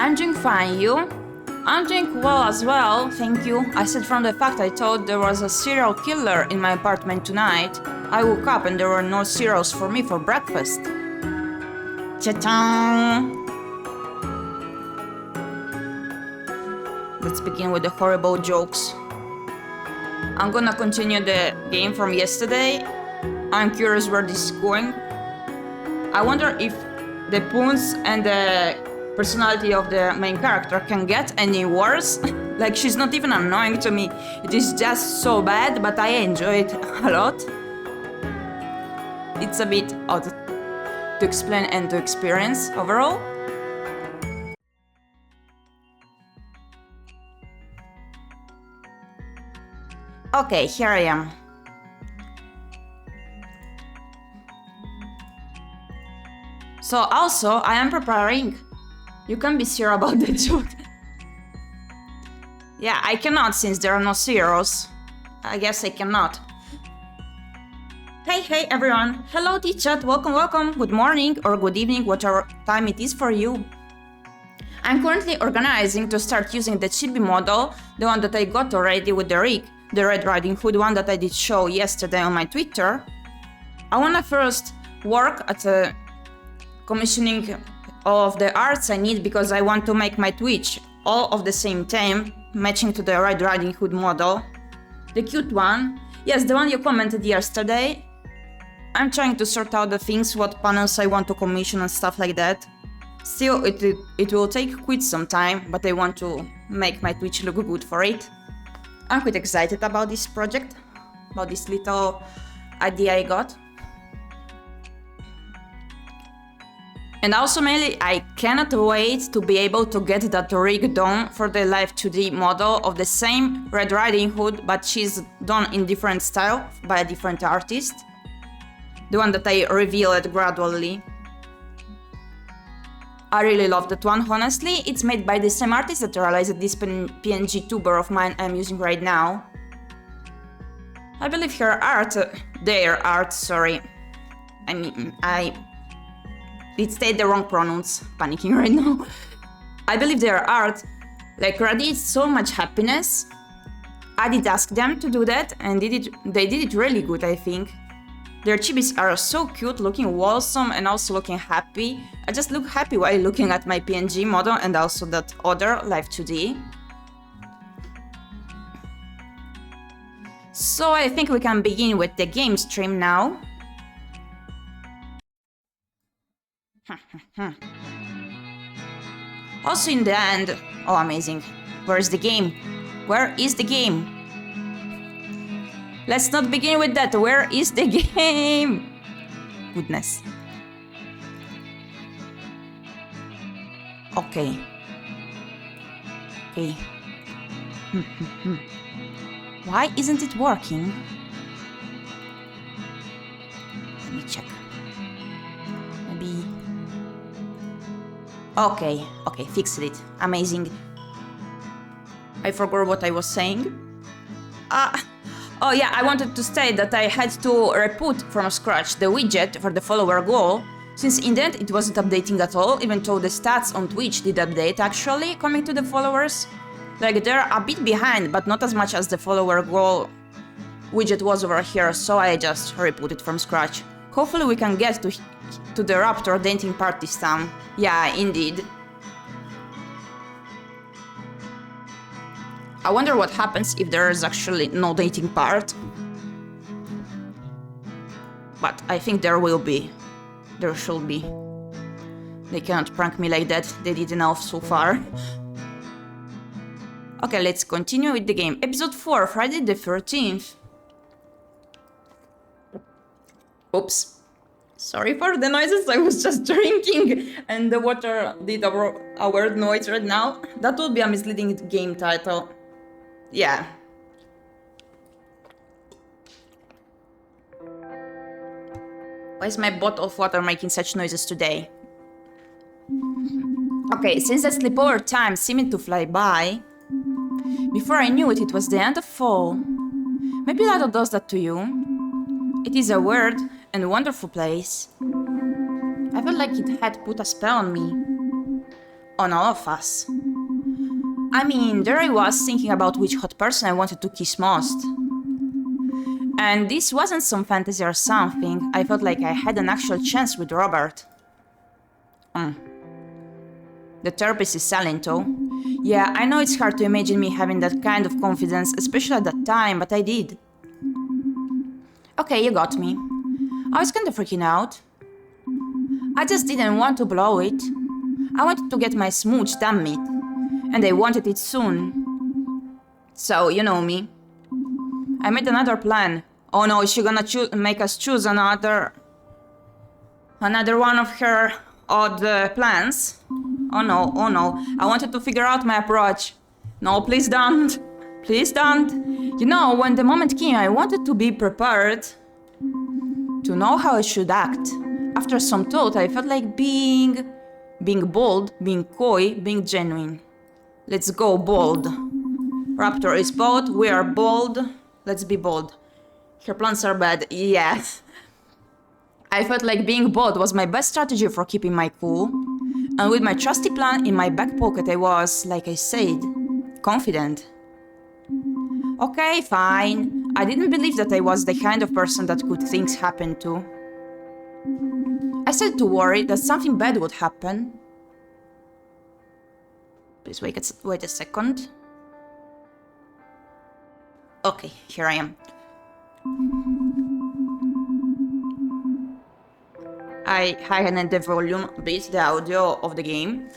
I'm doing fine, you? I'm doing well as well, thank you. Aside from the fact I thought there was a serial killer in my apartment tonight, I woke up and there were no cereals for me for breakfast. Cha-chang! Let's begin with the horrible jokes. I'm gonna continue the game from yesterday. I'm curious where this is going. I wonder if the puns and the personality of the main character can get any worse. Like, she's not even annoying to me. It is just so bad, but I enjoy it a lot. It's a bit odd to explain and to experience overall. Okay, here I am. So also, I am preparing. You can be sure about the joke. Yeah, I cannot since there are no zeros. I guess I cannot. Hey everyone. Hello T-chat, welcome. Good morning or good evening, whatever time it is for you. I'm currently organizing to start using the chibi model, the one that I got already with the rig, the Red Riding Hood one that I did show yesterday on my Twitter. I wanna first work at commissioning all of the arts I need because I want to make my Twitch all of the same theme, matching to the Red Riding Hood model. The cute one, yes, the one you commented yesterday. I'm trying to sort out the things, what panels I want to commission and stuff like that. Still, it will take quite some time, but I want to make my Twitch look good for it. I'm quite excited about this project, about this little idea I got. And also mainly, I cannot wait to be able to get that rig done for the Live 2D model of the same Red Riding Hood, but she's done in different style by a different artist. The one that I revealed gradually. I really love that one, honestly. It's made by the same artist that realized this PNG tuber of mine I'm using right now. I believe their art, sorry. It stayed the wrong pronouns, panicking right now. I believe their art, like, radiates so much happiness. I did ask them to do that, and they did it really good, I think. Their chibis are so cute, looking wholesome and also looking happy. I just look happy while looking at my PNG model and also that other Live 2D. So I think we can begin with the game stream now. Also in the end, oh amazing, where's the game? Where is the game? Let's not begin with that, where is the game? Goodness. Okay. Why isn't it working? Let me check. Maybe... Okay, fixed it. Amazing. I forgot what I was saying. Oh yeah, I wanted to state that I had to re-put from scratch the widget for the follower goal, since in the end it wasn't updating at all, even though the stats on Twitch did update actually, coming to the followers. Like, they're a bit behind, but not as much as the follower goal widget was over here, so I just re-put it from scratch. Hopefully we can get to the Raptor dating part this time. Yeah, indeed. I wonder what happens if there is actually no dating part. But I think there will be. There should be. They cannot prank me like that, they did enough so far. Okay, let's continue with the game. Episode 4, Friday the 13th. Oops. Sorry for the noises, I was just drinking and the water did a weird noise right now. That would be a misleading game title. Yeah. Why is my bottle of water making such noises today? Okay, since the sleepover time seemed to fly by, before I knew it, it was the end of fall. Maybe Lado does that to you. It is a weird and wonderful place. I felt like it had put a spell on me. on all of us. I mean, there I was thinking about which hot person I wanted to kiss most. And this wasn't some fantasy or something. I felt like I had an actual chance with Robert. The therapist is silent though. Yeah, I know it's hard to imagine me having that kind of confidence, especially at that time, but I did. Okay, you got me. I was kinda freaking out. I just didn't want to blow it. I wanted to get my smooch, damn it. And I wanted it soon. So, you know me. I made another plan. Oh no, is she gonna make us choose another one of her odd plans? Oh no, I wanted to figure out my approach. No, please don't. Please don't. You know, when the moment came, I wanted to be prepared to know how I should act. After some thought, I felt like being bold, being coy, being genuine. Let's go bold. Raptor is bold, we are bold. Let's be bold. Her plans are bad, yes. I felt like being bold was my best strategy for keeping my cool. And with my trusty plan in my back pocket, I was, like I said, confident. Okay, fine. I didn't believe that I was the kind of person that good things happen to. I started to worry that something bad would happen. Please wait a second. Okay, here I am. I heightened the volume a bit, the audio of the game.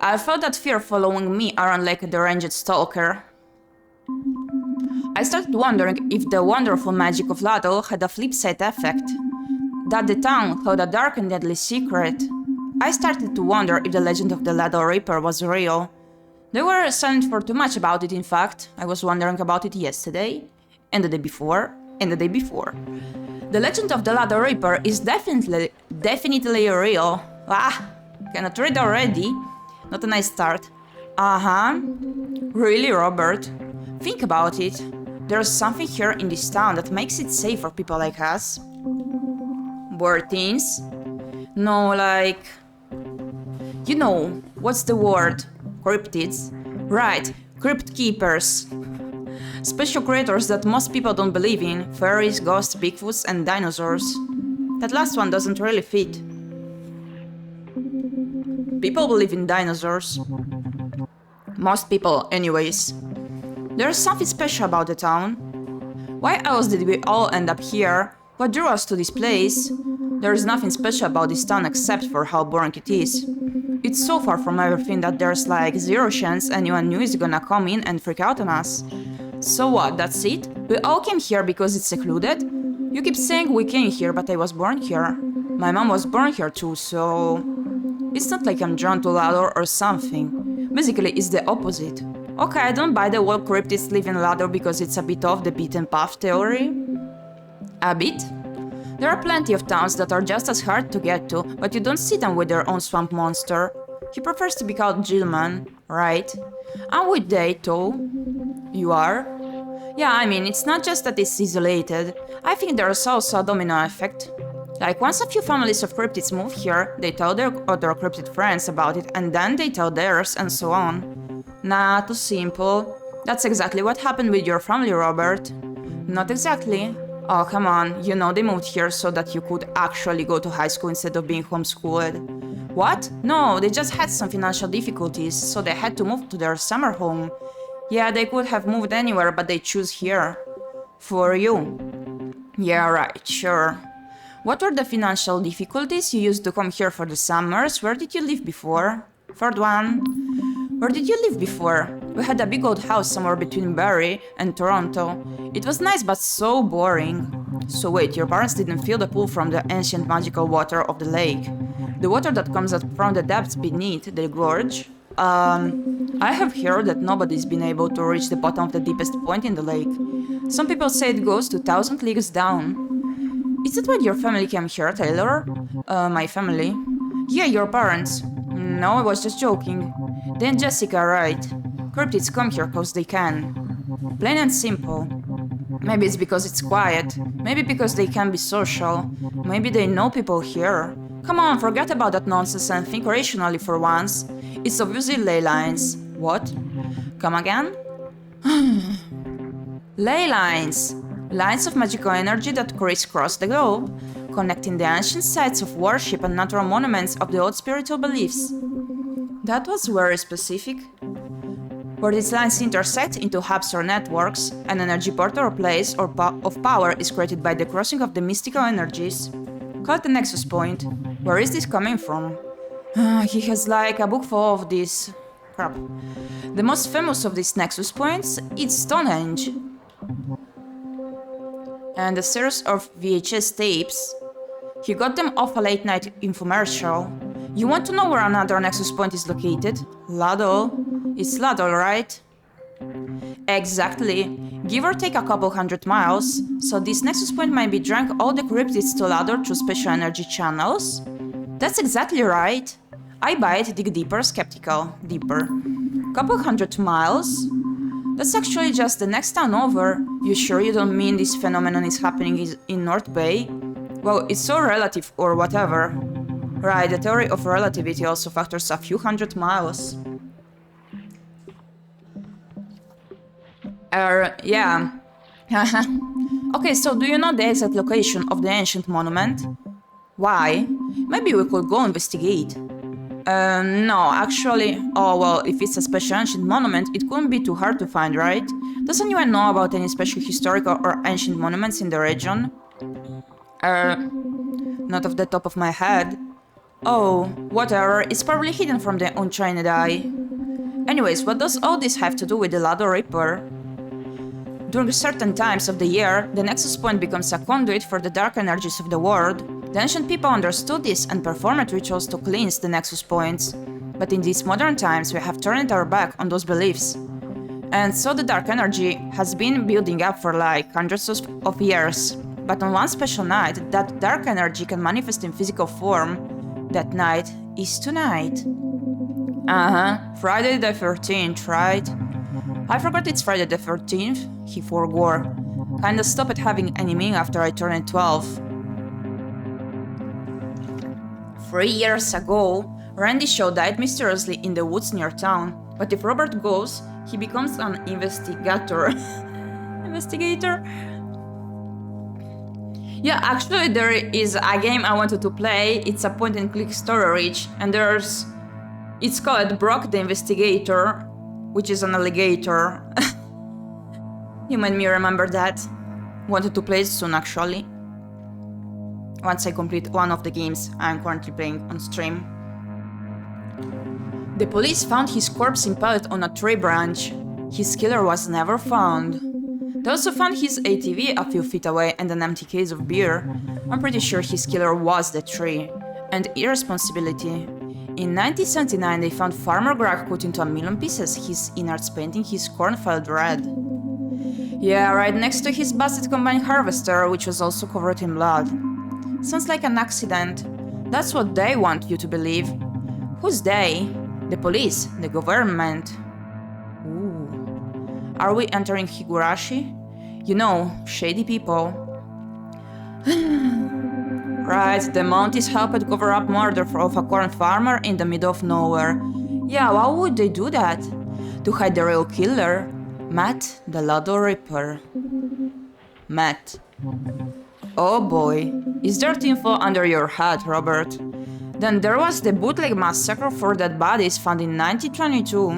I felt that fear following me around like a deranged stalker. I started wondering if the wonderful magic of Ladle had a flip side effect. That the town held a dark and deadly secret. I started to wonder if the legend of the Ladle Reaper was real. They were silent for too much about it, in fact. I was wondering about it yesterday, and the day before, and the day before. The legend of the Ladle Reaper is definitely real. Cannot read already. Not a nice start. Really, Robert? Think about it. There's something here in this town that makes it safe for people like us. Bored teens? No, like... You know, what's the word? Cryptids? Right, crypt keepers. Special creatures that most people don't believe in. Fairies, ghosts, Bigfoots, and dinosaurs. That last one doesn't really fit. People believe in dinosaurs. Most people, anyways. There's something special about the town. Why else did we all end up here? What drew us to this place? There's nothing special about this town except for how boring it is. It's so far from everything that there's like zero chance anyone new is gonna come in and freak out on us. So what, that's it? We all came here because it's secluded? You keep saying we came here, but I was born here. My mom was born here too, so... It's not like I'm drawn to Ladder or something. Basically, it's the opposite. Okay, I don't buy the whole cryptids live in Ladder because it's a bit off the beaten path theory. A bit? There are plenty of towns that are just as hard to get to, but you don't see them with their own swamp monster. He prefers to be called Gilman, right? I'm with Day, though. You are? Yeah, I mean, it's not just that it's isolated. I think there's also a domino effect. Like, once a few families of cryptids move here, they tell their other cryptid friends about it, and then they tell theirs, and so on. Nah, too simple. That's exactly what happened with your family, Robert. Not exactly. Oh, come on, you know they moved here so that you could actually go to high school instead of being homeschooled. What? No, they just had some financial difficulties, so they had to move to their summer home. Yeah, they could have moved anywhere, but they choose here. For you. Yeah, right, sure. What were the financial difficulties? You used to come here for the summers. Where did you live before? Third one. Where did you live before? We had a big old house somewhere between Barrie and Toronto. It was nice but so boring. So wait, your parents didn't feel the pull from the ancient magical water of the lake? The water that comes up from the depths beneath the gorge? I have heard that nobody's been able to reach the bottom of the deepest point in the lake. Some people say it goes to 1,000 leagues down. Is that why your family came here, Taylor? My family? Yeah, your parents. No, I was just joking. Then Jessica, right. Cryptids come here cause they can. Plain and simple. Maybe it's because it's quiet. Maybe because they can be social. Maybe they know people here. Come on, forget about that nonsense and think rationally for once. It's obviously ley lines. What? Come again? Ley lines. Lines of magical energy that crisscross the globe, connecting the ancient sites of worship and natural monuments of the old spiritual beliefs. That was very specific. Where these lines intersect into hubs or networks, an energy portal or place of power is created by the crossing of the mystical energies. Call it the nexus point. Where is this coming from? He has like a book full of this crap. The most famous of these nexus points is Stonehenge. And a series of VHS tapes. He got them off a late-night infomercial. You want to know where another nexus point is located? Ladle. It's Ladle, right? Exactly. Give or take a couple 100 miles. So this nexus point might be drawing all the cryptids to Ladle through special energy channels? That's exactly right. I buy it, dig deeper, skeptical. Deeper. Couple 100 miles? That's actually just the next town over. You sure you don't mean this phenomenon is happening in North Bay? Well, it's so relative or whatever. Right, the theory of relativity also factors a few 100 miles. Yeah. Okay, so do you know the exact location of the ancient monument? Why? Maybe we could go investigate. No, actually... Oh, well, if it's a special ancient monument, it couldn't be too hard to find, right? Does anyone know about any special historical or ancient monuments in the region? Not off the top of my head. Oh, whatever, it's probably hidden from the untrained eye. Anyways, what does all this have to do with the Ladle Ripper? During certain times of the year, the nexus point becomes a conduit for the dark energies of the world. The ancient people understood this and performed rituals to cleanse the nexus points. But in these modern times, we have turned our back on those beliefs. And so the dark energy has been building up for like hundreds of years. But on one special night, that dark energy can manifest in physical form. That night is tonight. Friday the 13th, right? I forgot it's Friday the 13th, he forgot. Kinda stopped having any meaning after I turned 12. 3 years ago, Randy Shaw died mysteriously in the woods near town. But if Robert goes, he becomes an investigator. Investigator? Yeah, actually there is a game I wanted to play. It's a point-and-click story-rich, and it's called Brock the Investigator, which is an alligator. You made me remember that. Wanted to play it soon, actually. Once I complete one of the games I'm currently playing on stream. The police found his corpse impaled on a tree branch. His killer was never found. They also found his ATV a few feet away and an empty case of beer. I'm pretty sure his killer was the tree. And irresponsibility. In 1979, they found Farmer Greg cut into 1,000,000 pieces, his innards painting his cornfield red. Yeah, right next to his busted combine harvester, which was also covered in blood. Sounds like an accident. That's what they want you to believe. Who's they? The police, the government. Ooh. Are we entering Higurashi? You know, shady people. Right, the Mounties helped cover up murder of a corn farmer in the middle of nowhere. Yeah, why would they do that? To hide the real killer? Matt, the Ladle Ripper. Matt. Oh boy, is there info under your hat, Robert? Then there was the bootleg massacre for dead bodies found in 1922.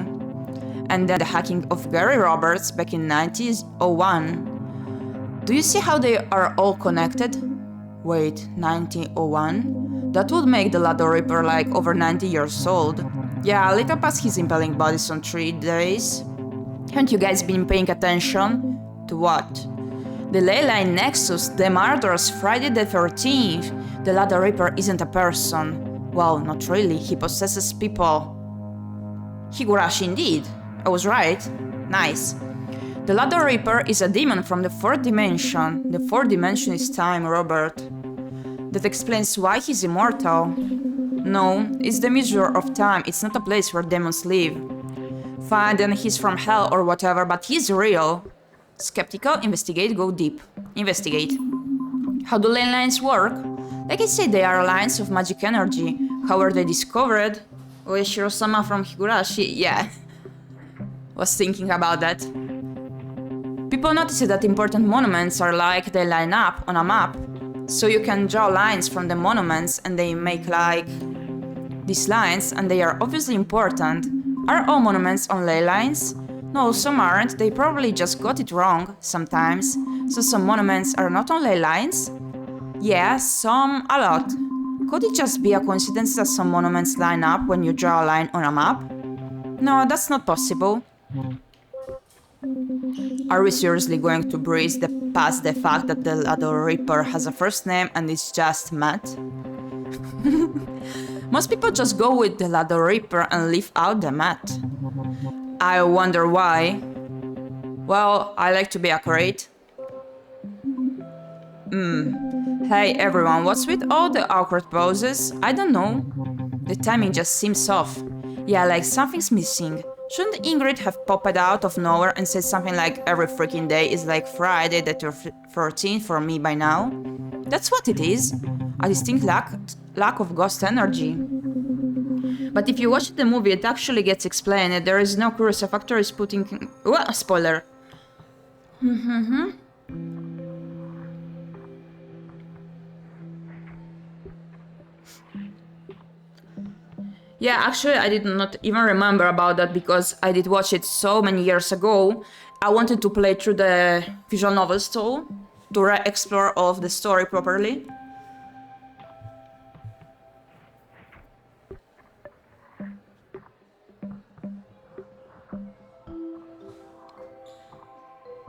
And then the hacking of Gary Roberts back in 1901. Do you see how they are all connected? Wait, 1901? That would make the Ladle Ripper like over 90 years old. Yeah, a little past his impaling bodies on 3 days. Haven't you guys been paying attention? To what? The ley line Nexus, the murderers Friday the 13th. The Ladle Ripper isn't a person. Well, not really, he possesses people. Higurashi indeed. I was right. Nice. The Ladle Ripper is a demon from the 4th dimension. The 4th dimension is time, Robert. That explains why he's immortal. No, it's the measure of time, it's not a place where demons live. Fine, then he's from hell or whatever, but he's real. Skeptical, investigate, go deep. Investigate. How do ley lines work? Like I said, they are lines of magic energy. How were they discovered? ᴄᴏᴍᴍᴜ from Higurashi, yeah. Was thinking about that. People notice that important monuments are like they line up on a map, so you can draw lines from the monuments and they make like these lines, and they are obviously important. Are all monuments on ley lines? No, some aren't. They probably just got it wrong sometimes. So some monuments are not on ley lines? Yeah, some, a lot. Could it just be a coincidence that some monuments line up when you draw a line on a map? No, that's not possible. Are we seriously going to breeze past the fact that the ⴰᴰᴃ has a first name and it's just Matt? Most people just go with the ⴰᴰᴃ and leave out the Matt. I wonder why. Well, I like to be accurate. Hey everyone, what's with all the awkward poses? I don't know. The timing just seems off. Yeah, like something's missing. Shouldn't Ingrid have popped out of nowhere and said something like every freaking day is like Friday the 13th for me by now? That's what it is. A distinct lack of ghost energy. But if you watch the movie, it actually gets explained. There is no curious factor is putting... Well, spoiler. Yeah, actually, I did not even remember about that because I did watch it so many years ago. I wanted to play through the visual novel style to re-explore all of the story properly.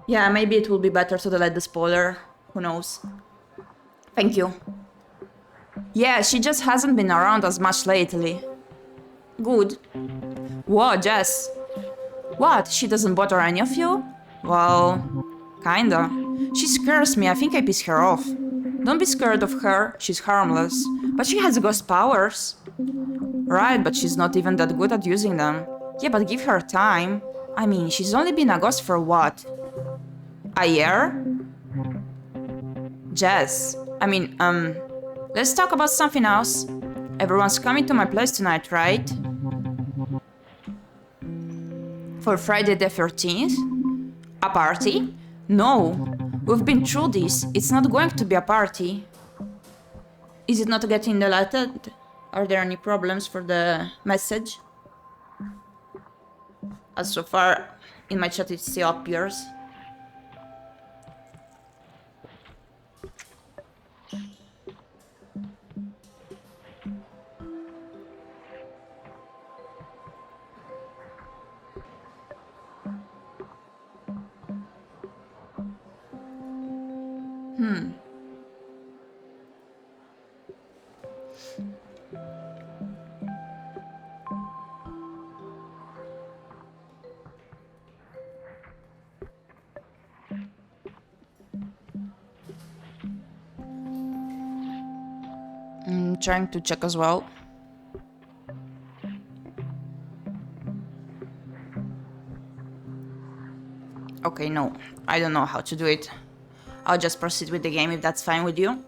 Yeah, maybe it will be better to delete the spoiler. Who knows? Thank you. Yeah, she just hasn't been around as much lately. Good. What, Jess? What? She doesn't bother any of you? Well, kinda. She scares me. I think I piss her off. Don't be scared of her. She's harmless. But she has ghost powers. Right, but she's not even that good at using them. Yeah, but give her time. I mean, she's only been a ghost for what? A year? Jess. Let's talk about something else. Everyone's coming to my place tonight, right? For Friday the 13th? A party? No. We've been through this. It's not going to be a party. Is it not getting deleted? Are there any problems for the message? As so far, in my chat it still appears. I'm trying to check as well. Okay, no, I don't know how to do it. I'll just proceed with the game if that's fine with you.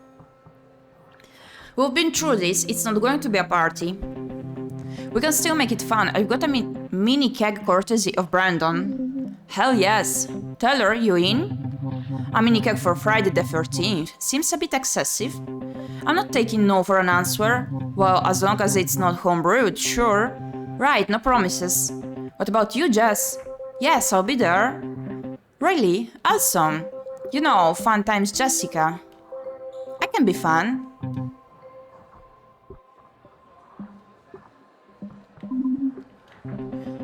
We've been through this, it's not going to be a party. We can still make it fun. I've got a mini keg courtesy of Brandon. Hell yes. Tell her, you in? A mini keg for Friday the 13th. Seems a bit excessive. I'm not taking no for an answer. Well, as long as it's not homebrewed, sure. Right, no promises. What about you, Jess? Yes, I'll be there. Really? Awesome. You know, fun times Jessica. I can be fun.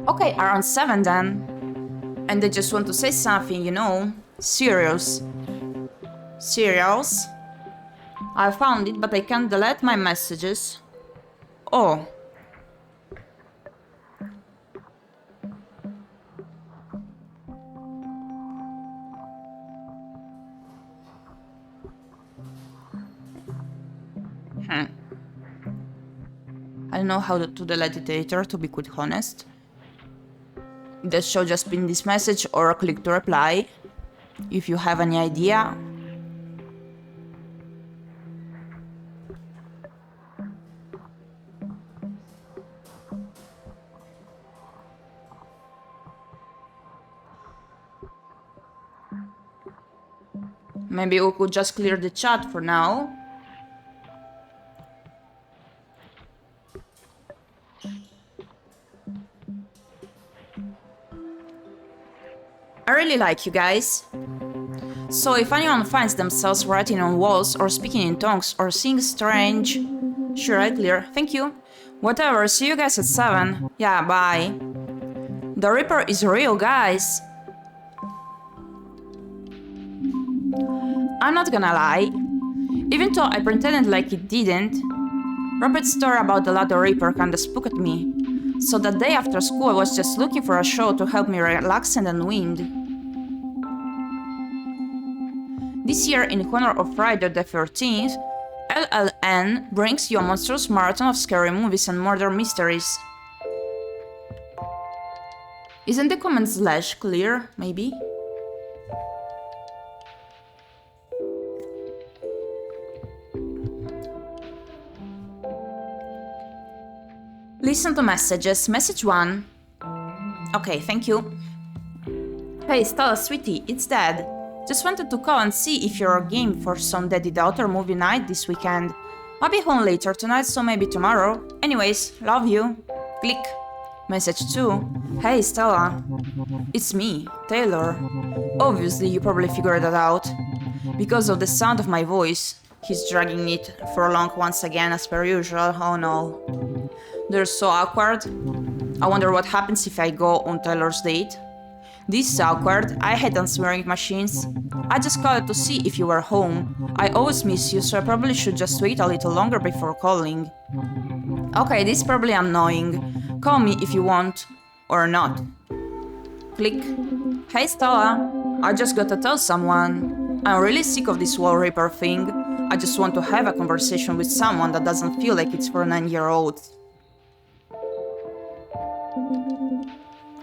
Okay, around 7 then. And they just want to say something, you know. Serious. Cereals? I found it, but I can't delete my messages. Oh. I don't know how to delete it later, to be quite honest. That should just pin this message or click to reply, if you have any idea. Maybe we could just clear the chat for now. I really like you guys. So if anyone finds themselves writing on walls or speaking in tongues or seeing strange... Sure, I clear. Thank you. Whatever, see you guys at 7. Yeah, bye. The Reaper is real, guys. I'm not gonna lie. Even though I pretended like it didn't, Robert's story about the Ladder Reaper kinda spooked me. So that day after school I was just looking for a show to help me relax and unwind. This year, in honor of Friday the 13th, LLN brings you a monstrous marathon of scary movies and murder mysteries. Isn't the comment slash clear, maybe? Listen to messages. Message 1. Okay, thank you. Hey Stella, sweetie, it's Dad. Just wanted to call and see if you're game for some Daddy Daughter movie night this weekend. I'll be home later tonight, so maybe tomorrow. Anyways, love you. Click. Message 2. Hey Stella. It's me, Taylor. Obviously, you probably figured that out. Because of the sound of my voice. He's dragging it for long once again, as per usual. Oh no. They're so awkward. I wonder what happens if I go on Taylor's date. This is awkward. I hate answering machines. I just called to see if you were home. I always miss you, so I probably should just wait a little longer before calling. Okay, this is probably annoying. Call me if you want. Or not. Click. Hey Stella. I just gotta tell someone. I'm really sick of this wall Reaper thing. I just want to have a conversation with someone that doesn't feel like it's for 9-year-olds.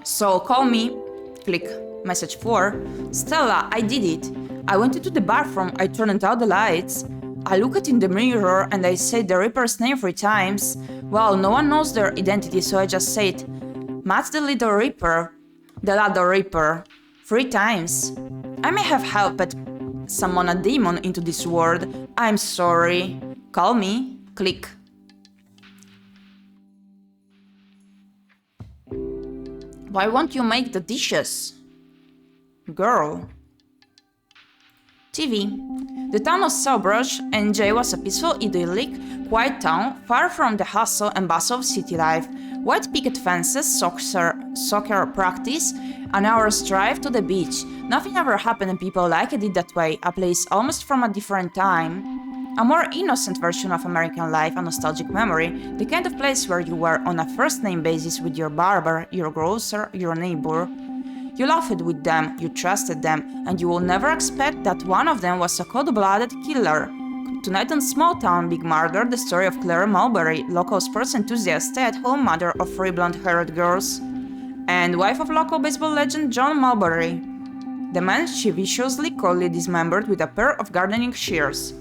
So call me. Click. Message 4. Stella, I did it. I went into the bathroom, I turned out the lights. I looked in the mirror and I said the Reaper's name 3 times. Well, no one knows their identity, so I just said, Matt the Little Reaper. The Ladder Reaper. 3 times. I may have helped summon a demon into this world. I'm sorry. Call me. Click. Why won't you make the dishes? Girl. TV. The town of Stellbrush, NJ was a peaceful, idyllic, quiet town, far from the hustle and bustle of city life. White picket fences, soccer practice, an hour's drive to the beach. Nothing ever happened and people liked it that way, a place almost from a different time. A more innocent version of American life, a nostalgic memory, the kind of place where you were on a first-name basis with your barber, your grocer, your neighbor. You laughed with them, you trusted them, and you will never expect that one of them was a cold-blooded killer. Tonight on Small Town Big Murder, the story of Claire Mulberry, local sports enthusiast, stay-at-home mother of 3 blonde-haired girls, and wife of local baseball legend John Mulberry. The man she viciously coldly dismembered with a pair of gardening shears.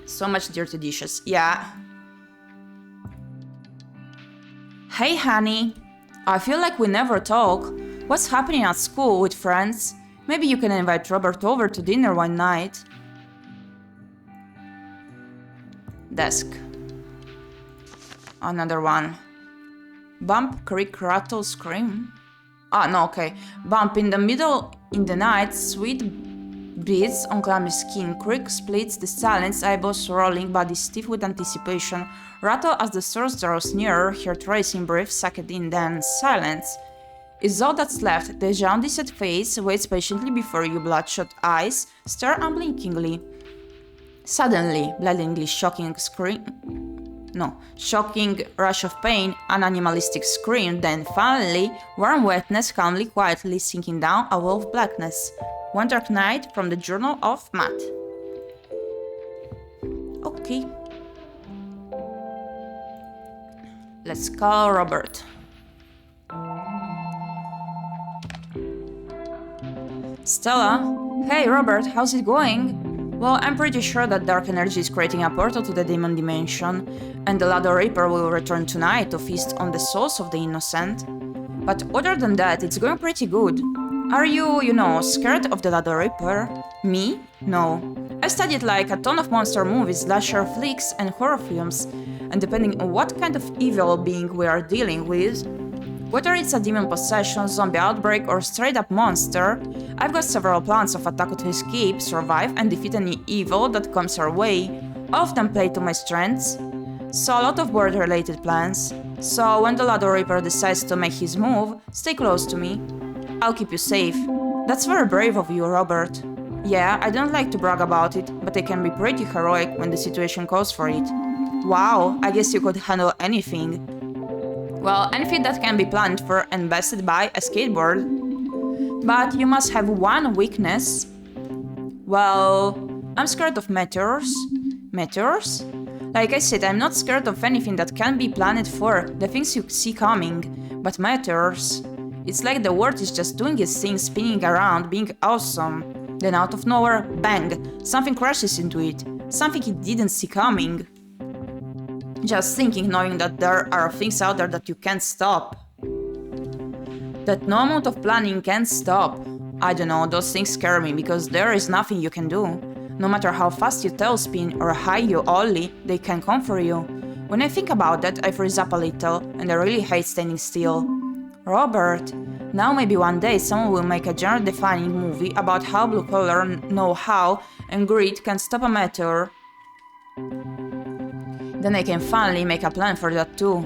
So much dirty dishes, yeah. Hey honey, I feel like we never talk. What's happening at school with friends? Maybe you can invite Robert over to dinner one night. Desk. Another one. Bump, creak, rattle, scream. Ah, no, okay. Bump in the middle in the night, sweet beats on clammy skin. Creak splits the silence, eyeballs rolling, body stiff with anticipation. Rattle as the source draws nearer, heart racing, breath sucked in, then silence. Is all that's left. The jaundiced face waits patiently before you, bloodshot eyes stare unblinkingly. Suddenly, blindingly shocking rush of pain, an animalistic scream, then finally, warm wetness calmly, quietly sinking down a wall of blackness. One dark night from the journal of Matt. Okay. Let's call Robert. Stella? Hey Robert, how's it going? Well, I'm pretty sure that dark energy is creating a portal to the demon dimension, and the Ladder Reaper will return tonight to feast on the souls of the innocent. But other than that, it's going pretty good. Are you, scared of the Ladder Reaper? Me? No. I studied like a ton of monster movies, slasher flicks, and horror films, and depending on what kind of evil being we are dealing with, whether it's a demon possession, zombie outbreak, or straight up monster, I've got several plans of attack to escape, survive, and defeat any evil that comes our way, all of them play to my strengths. So a lot of bird-related plans. So when the Ladder Reaper decides to make his move, stay close to me. I'll keep you safe. That's very brave of you, Robert. Yeah, I don't like to brag about it, but I can be pretty heroic when the situation calls for it. Wow, I guess you could handle anything. Well, anything that can be planned for and bested by a skateboard. But you must have one weakness. Well, I'm scared of meteors. Meteors? Like I said, I'm not scared of anything that can be planned for, the things you see coming. But meteors... It's like the world is just doing its thing, spinning around, being awesome. Then out of nowhere, bang, something crashes into it. Something it didn't see coming. Just thinking, knowing that there are things out there that you can't stop. That no amount of planning can stop. I don't know, those things scare me, because there is nothing you can do. No matter how fast you tailspin or high you ollie, they can come for you. When I think about that, I freeze up a little, and I really hate standing still. Robert, now maybe one day someone will make a genre-defining movie about how blue-collar know-how and greed can stop a meteor. Then I can finally make a plan for that too.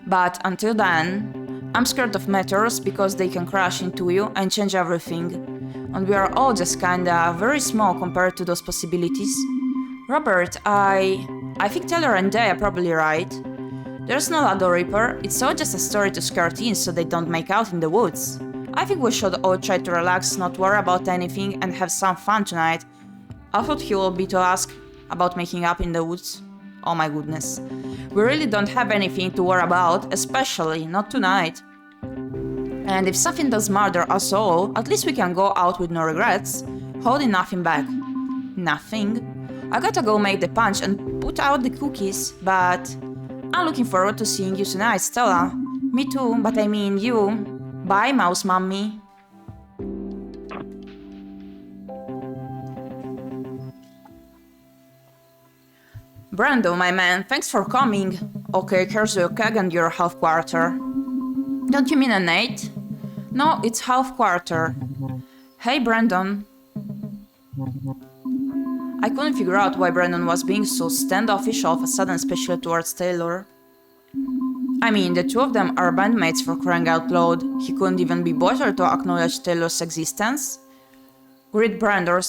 But until then, I'm scared of meteors because they can crash into you and change everything. And we are all just kinda very small compared to those possibilities. Robert, I think Taylor and Day are probably right. There's no Ladder Reaper, it's all just a story to scare teens so they don't make out in the woods. I think we should all try to relax, not worry about anything, and have some fun tonight. I thought he will be to ask about making up in the woods. Oh my goodness. We really don't have anything to worry about, especially not tonight. And if something does murder us all, at least we can go out with no regrets, holding nothing back. Nothing? I gotta go make the punch and put out the cookies, but... I'm looking forward to seeing you tonight, Stella. Me too, but I mean you. Bye, Mouse Mummy. Brando, my man, thanks for coming. Okay, here's your keg and your half quarter. Don't you mean an 8? No, it's half quarter. Hey, Brandon. I couldn't figure out why Brandon was being so standoffish all of a sudden, especially towards Taylor. I mean, the two of them are bandmates for crying out loud. He couldn't even be bothered to acknowledge Taylor's existence. Great Brandon,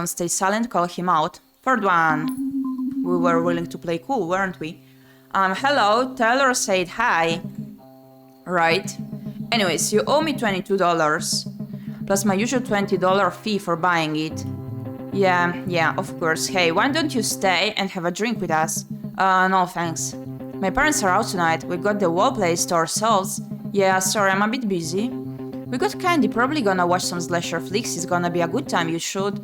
stay silent, call him out. Third one. We were willing to play cool, weren't we? Hello, Taylor said hi. Right. Anyways, you owe me $22. Plus my usual $20 fee for buying it. Yeah, of course. Hey, why don't you stay and have a drink with us? No thanks. My parents are out tonight, we got the whole place to ourselves. Yeah, sorry, I'm a bit busy. We got candy, probably gonna watch some slasher flicks, it's gonna be a good time, you should.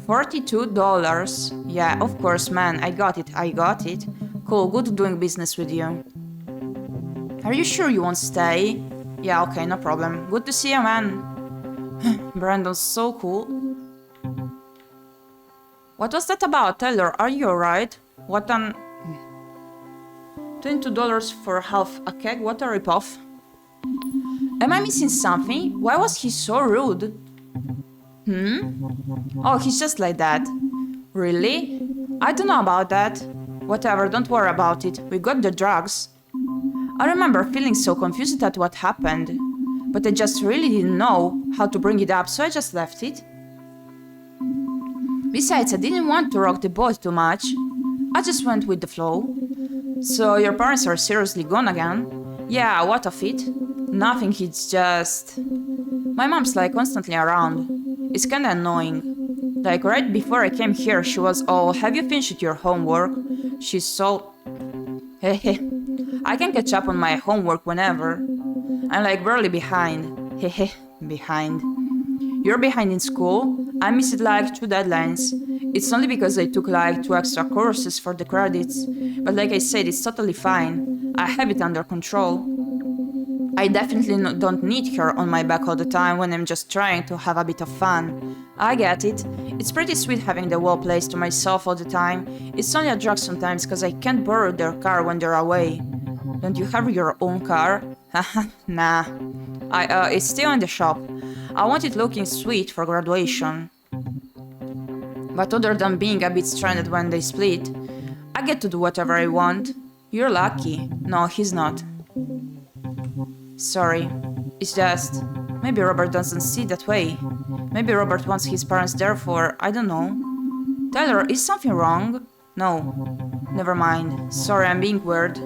$42. Yeah, of course, man, I got it. Cool, good doing business with you. Are you sure you won't stay? Yeah, okay, no problem. Good to see you, man. Brandon's so cool. What was that about, Taylor? Are you alright? What an... $22 for half a keg? What a ripoff. Am I missing something? Why was he so rude? Oh, he's just like that. Really? I don't know about that. Whatever, don't worry about it. We got the drugs. I remember feeling so confused at what happened. But I just really didn't know how to bring it up, so I just left it. Besides, I didn't want to rock the boat too much. I just went with the flow. So your parents are seriously gone again? Yeah, what of it? Nothing, it's just... My mom's like constantly around. It's kinda annoying. Like right before I came here, she was all, have you finished your homework? She's so... Hehe. I can catch up on my homework whenever. I'm like barely behind. Hehe, behind. You're behind in school? I missed like 2 deadlines. It's only because I took like 2 extra courses for the credits. But like I said, it's totally fine. I have it under control. I definitely don't need her on my back all the time when I'm just trying to have a bit of fun. I get it. It's pretty sweet having the whole place to myself all the time. It's only a drag sometimes because I can't borrow their car when they're away. Don't you have your own car? Haha, nah. It's still in the shop. I want it looking sweet for graduation. But other than being a bit stranded when they split, I get to do whatever I want. You're lucky. No, he's not. Sorry. It's just... maybe Robert doesn't see it that way. Maybe Robert wants his parents there for... I don't know. Tyler, is something wrong? No. Never mind. Sorry, I'm being weird.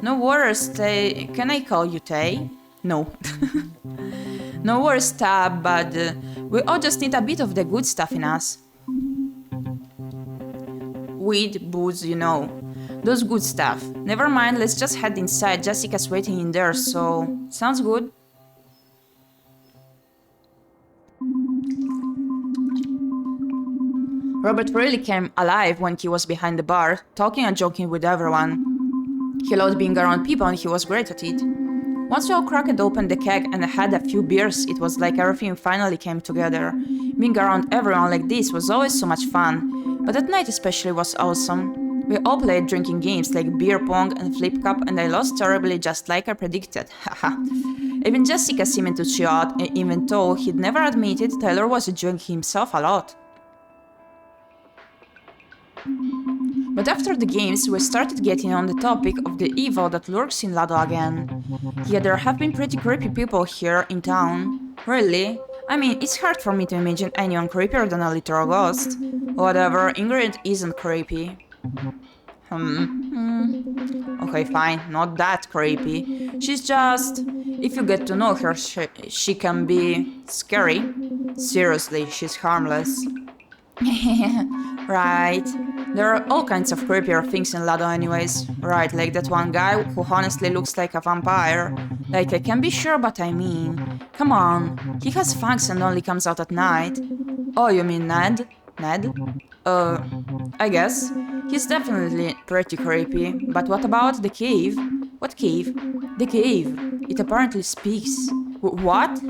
No worries, Tay. Can I call you Tay? No. No worries, Tab, but we all just need a bit of the good stuff in us. Weed, booze, you know. Those good stuff. Never mind, let's just head inside. Jessica's waiting in there, so... sounds good. Robert really came alive when he was behind the bar, talking and joking with everyone. He loved being around people and he was great at it. Once we all cracked open the keg and had a few beers, it was like everything finally came together. Being around everyone like this was always so much fun, but that night especially was awesome. We all played drinking games like beer pong and flip cup, and I lost terribly just like I predicted, haha. Even Jessica seemed to chill out, even though he'd never admitted Tyler was enjoying himself a lot. But after the games, we started getting on the topic of the evil that lurks in Lado again. Yeah, there have been pretty creepy people here in town. Really? I mean, it's hard for me to imagine anyone creepier than a literal ghost. Whatever, Ingrid isn't creepy. Okay, fine, not that creepy. She's just... if you get to know her, she can be... scary. Seriously, she's harmless. Right. There are all kinds of creepier things in Lado anyways. Right, like that one guy who honestly looks like a vampire. Like, I can be sure, but I mean... come on. He has fangs and only comes out at night. Oh, you mean Ned? Ned? I guess. He's definitely pretty creepy. But what about the cave? What cave? The cave. It apparently speaks. What?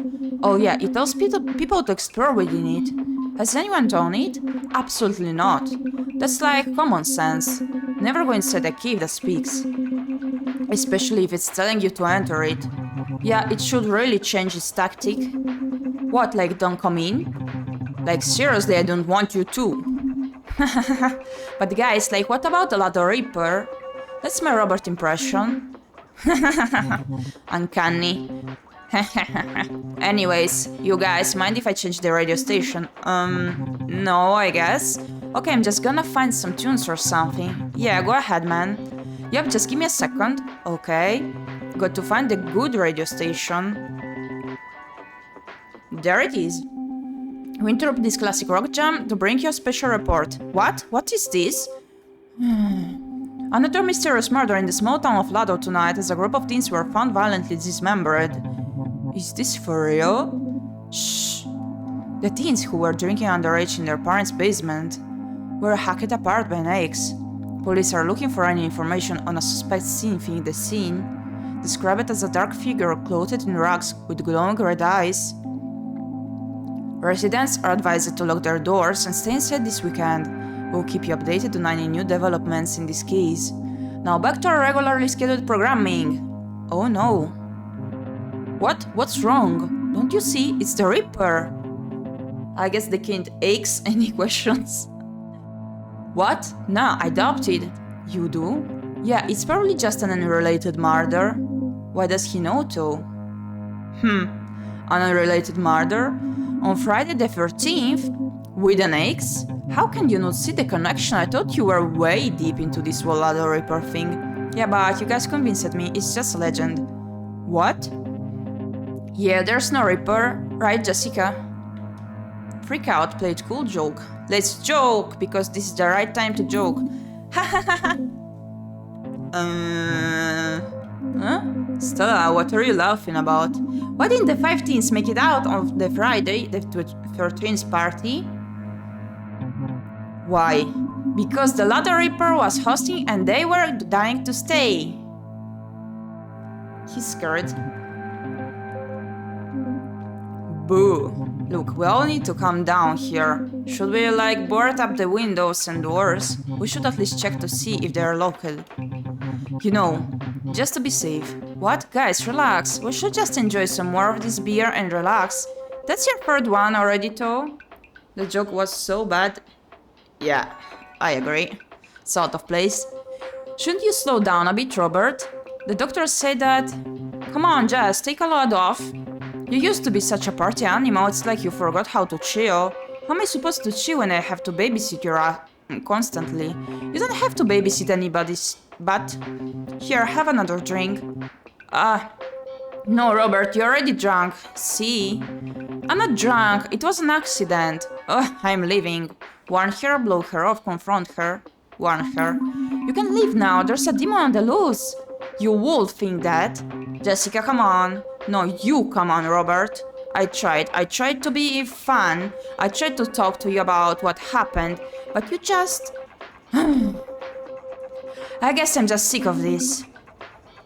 Oh yeah, it tells people to explore within it. Has anyone done it? Absolutely not. That's like common sense. Never go inside a cave that speaks. Especially if it's telling you to enter it. Yeah, it should really change its tactic. What, like don't come in? Like seriously, I don't want you to. But guys, like what about the Lado Reaper? That's my Robert impression. Uncanny. Anyways, you guys, mind if I change the radio station? No, I guess. Okay, I'm just gonna find some tunes or something. Yeah, go ahead, man. Yep, just give me a second. Okay. Got to find the good radio station. There it is. We interrupt this classic rock jam to bring you a special report. What? What is this? Another mysterious murder in the small town of Lado tonight as a group of teens were found violently dismembered. Is this for real? Shh. The teens who were drinking underage in their parents' basement were hacked apart by an axe. Police are looking for any information on a suspect seen fleeing the scene, described as a dark figure clothed in rags with glowing red eyes. Residents are advised to lock their doors and stay inside this weekend. We'll keep you updated on any new developments in this case. Now back to our regularly scheduled programming. Oh no. What? What's wrong? Don't you see? It's the Reaper. I guess the kid aches any questions. What? Nah, I doubt it. You do? Yeah, it's probably just an unrelated murder. Why does he know too? An unrelated murder? On Friday the 13th? With an axe? How can you not see the connection? I thought you were way deep into this whole Lado Reaper thing. Yeah, but you guys convinced me, it's just a legend. What? Yeah, there's no Reaper, right, Jessica? Freak out, play it cool, joke. Let's joke, because this is the right time to joke. Huh? Stella, what are you laughing about? Why didn't the 5 teens make it out on the Friday, the 13th party? Why? Because the Lado Reaper was hosting and they were dying to stay. He's scared. Boo! Look, we all need to calm down here. Should we, like, board up the windows and doors? We should at least check to see if they're locked. You know, just to be safe. What? Guys, relax. We should just enjoy some more of this beer and relax. That's your third one already, though? The joke was so bad. Yeah, I agree. It's out of place. Shouldn't you slow down a bit, Robert? The doctors say that... Come on, Jess, take a load off. You used to be such a party animal, it's like you forgot how to chill. How am I supposed to chill when I have to babysit your ass constantly? You don't have to babysit anybody's... But... Here, have another drink. No, Robert, you're already drunk. See? I'm not drunk, it was an accident. I'm leaving. Warn her, blow her off, confront her. Warn her. You can leave now, there's a demon on the loose. You would think that. Jessica, come on. No, you come on, Robert. I tried to be fun. I tried to talk to you about what happened, but you just... I guess I'm just sick of this.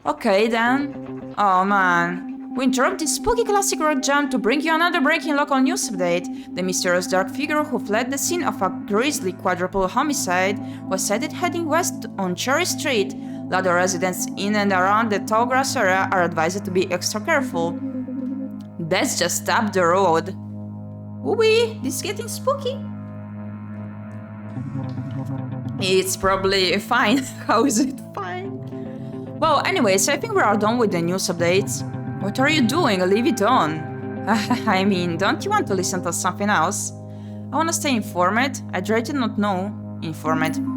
Okay, then. Oh, man. We interrupt this spooky classic rock jam to bring you another breaking local news update. The mysterious dark figure who fled the scene of a grisly quadruple homicide was sighted heading west on Cherry Street. Ladder residents in and around the tall grass area are advised to be extra careful. That's just up the road. Ooh-wee, this is getting spooky. It's probably fine. How is it fine? Well, anyways, I think we are done with the news updates. What are you doing? Leave it on. I mean, don't you want to listen to something else? I want to stay informed. I'd rather not know. Informed.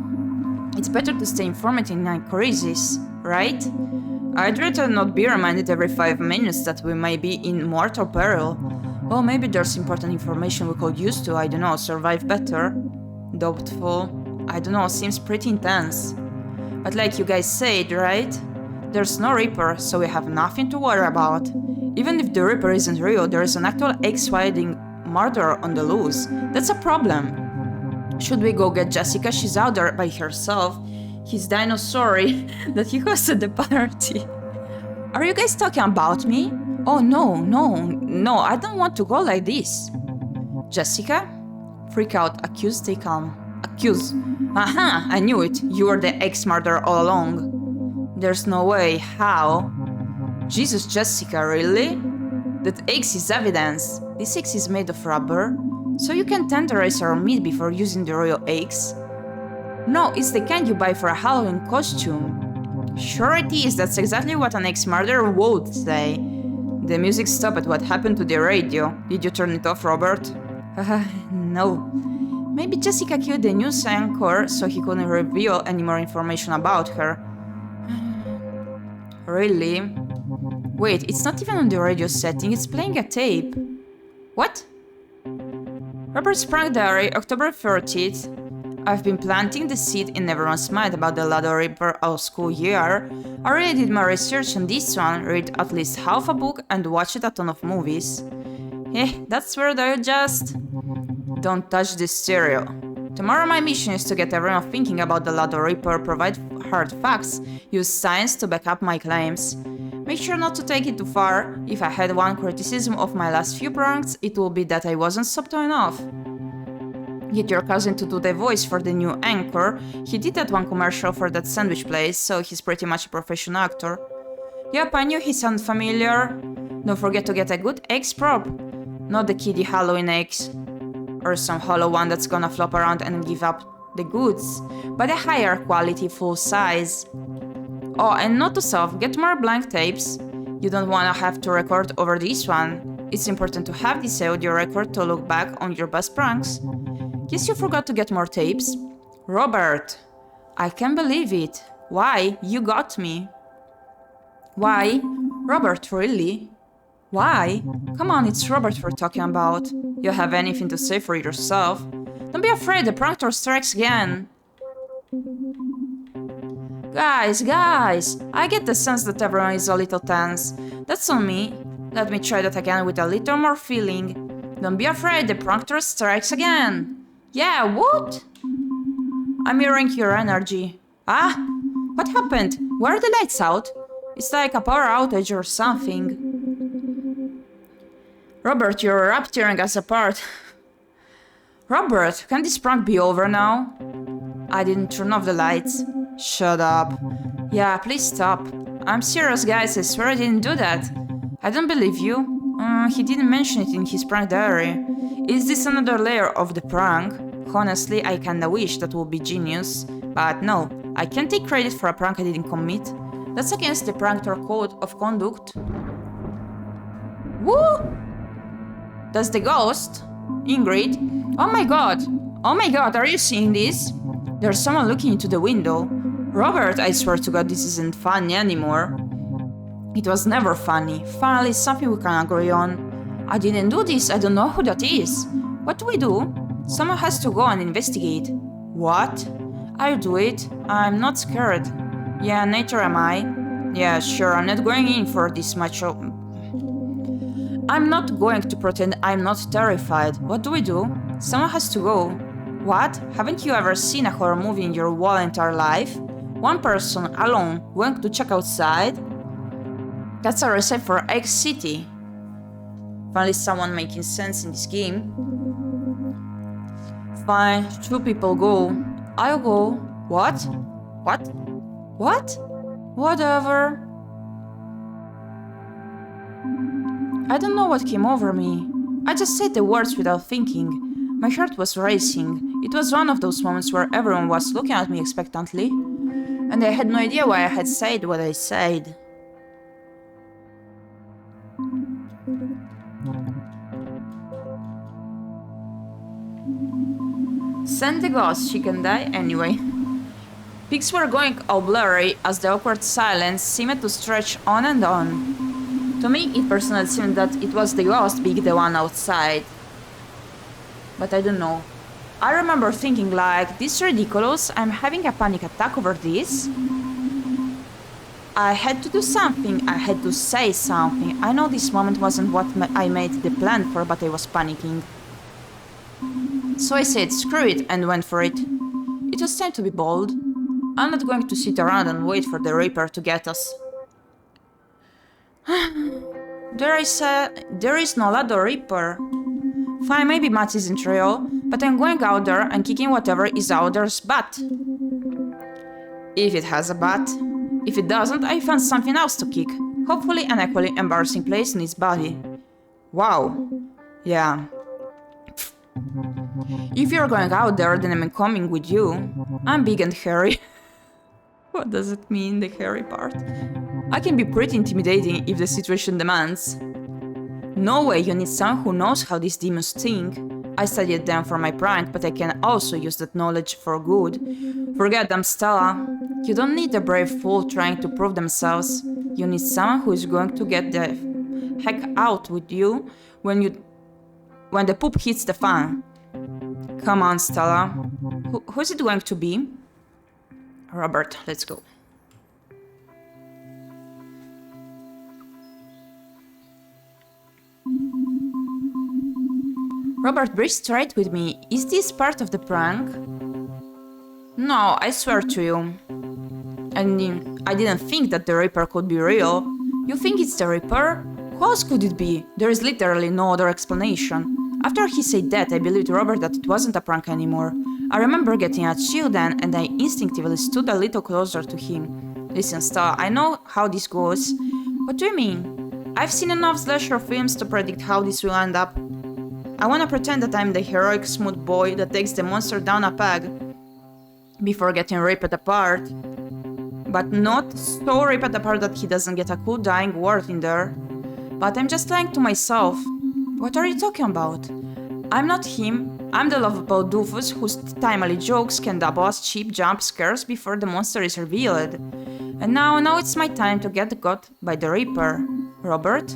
It's better to stay informed in a crisis, right? I'd rather not be reminded every 5 minutes that we may be in mortal peril. Well, maybe there's important information we could use to, I don't know, survive better. Doubtful. I don't know, seems pretty intense. But like you guys said, right? There's no Reaper, so we have nothing to worry about. Even if the Reaper isn't real, there is an actual egg-swallowing murderer on the loose. That's a problem. Should we go get Jessica? She's out there by herself. He's dying sorry that he hosted the party. Are you guys talking about me? Oh no, I don't want to go like this. Jessica? Freak out, accuse, stay calm. Accuse. Aha, I knew it. You were the ex-murderer all along. There's no way. How? Jesus, Jessica, really? That eggs is evidence. This egg is made of rubber. So you can tenderize our meat before using the real eggs? No, it's the kind you buy for a Halloween costume. Sure it is, that's exactly what an ex-murderer would say. The music stopped. What happened to the radio? Did you turn it off, Robert? No. Maybe Jessica killed the news anchor so he couldn't reveal any more information about her. Really? Wait, it's not even on the radio setting, it's playing a tape. What? Robert's Prank Diary, October 30th. I've been planting the seed in everyone's mind about the Ladder Reaper all school year. I already did my research on this one, read at least half a book and watched a ton of movies. That's where I just... Don't touch this stereo. Tomorrow my mission is to get everyone thinking about the Ladder Reaper, provide hard facts, use science to back up my claims. Make sure not to take it too far. If I had one criticism of my last few pranks, it will be that I wasn't subtle enough. Get your cousin to do the voice for the new anchor. He did that one commercial for that sandwich place, so he's pretty much a professional actor. Yep, I knew he sounded familiar. Don't forget to get a good eggs prop. Not the kiddie Halloween eggs. Or some hollow one that's gonna flop around and give up the goods, but a higher quality full size. Oh, and note to self, get more blank tapes. You don't wanna have to record over this one. It's important to have this audio record to look back on your best pranks. Guess you forgot to get more tapes? Robert! I can't believe it. Why? You got me. Why? Robert, really? Why? Come on, it's Robert we're talking about. You have anything to say for yourself? Don't be afraid, the prankster strikes again. Guys, I get the sense that everyone is a little tense. That's on me. Let me try that again with a little more feeling. Don't be afraid, the prankster strikes again. Yeah, what? I'm hearing your energy. Ah, what happened? Why are the lights out? It's like a power outage or something. Robert, you're tearing us apart. Robert, can this prank be over now? I didn't turn off the lights. Shut up. Yeah, please stop. I'm serious, guys, I swear I didn't do that. I don't believe you. He didn't mention it in his prank diary. Is this another layer of the prank? Honestly, I kinda wish that would be genius. But no, I can't take credit for a prank I didn't commit. That's against the prankster code of conduct. Woo! That's the ghost. Ingrid. Oh my god! Oh my god, are you seeing this? There's someone looking into the window. Robert, I swear to god this isn't funny anymore. It was never funny. Finally, something we can agree on. I didn't do this, I don't know who that is. What do we do? Someone has to go and investigate. What? I'll do it. I'm not scared. Yeah, neither am I. Yeah, sure, I'm not going in for this macho... I'm not going to pretend I'm not terrified. What do we do? Someone has to go. What? Haven't you ever seen a horror movie in your whole entire life? One person, alone, going to check outside? That's a recipe for Egg City. Finally someone making sense in this game. Fine, 2 people go. I'll go. What? What? What? Whatever. I don't know what came over me. I just said the words without thinking. My heart was racing. It was one of those moments where everyone was looking at me expectantly. And I had no idea why I had said what I said. Send the ghost, she can die anyway. Pigs were going all blurry as the awkward silence seemed to stretch on and on. To me, it personally seemed that it was the ghost being the one outside. But I don't know. I remember thinking like, this is ridiculous, I'm having a panic attack over this. I had to do something, I had to say something. I know this moment wasn't what I made the plan for, but I was panicking. So I said screw it and went for it. It was time to be bold. I'm not going to sit around and wait for the Reaper to get us. There is no ladder Reaper. Fine, maybe Matt isn't real, but I'm going out there and kicking whatever is out there's butt. If it has a butt. If it doesn't, I found something else to kick. Hopefully an equally embarrassing place in its body. Wow. Yeah. If you're going out there, then I'm coming with you. I'm big and hairy. What does it mean, the hairy part? I can be pretty intimidating if the situation demands. No way, you need someone who knows how these demons think. I studied them for my prank, but I can also use that knowledge for good. Forget them, Stella. You don't need a brave fool trying to prove themselves. You need someone who is going to get the heck out with you when the poop hits the fan. Come on, Stella. Who's it going to be? Robert, let's go. Robert, breathe straight with me. Is this part of the prank? No, I swear to you. I didn't think that the Reaper could be real. You think it's the Reaper? Who else could it be? There is literally no other explanation. After he said that, I believed Robert that it wasn't a prank anymore. I remember getting a chill then, and I instinctively stood a little closer to him. Listen, Stella, I know how this goes. What do you mean? I've seen enough slasher films to predict how this will end up. I wanna pretend that I'm the heroic smooth boy that takes the monster down a peg before getting ripped apart. But not so ripped apart that he doesn't get a cool dying word in there. But I'm just lying to myself. What are you talking about? I'm not him. I'm the lovable doofus whose timely jokes can double as cheap jump scares before the monster is revealed. And now it's my time to get got by the Reaper. Robert?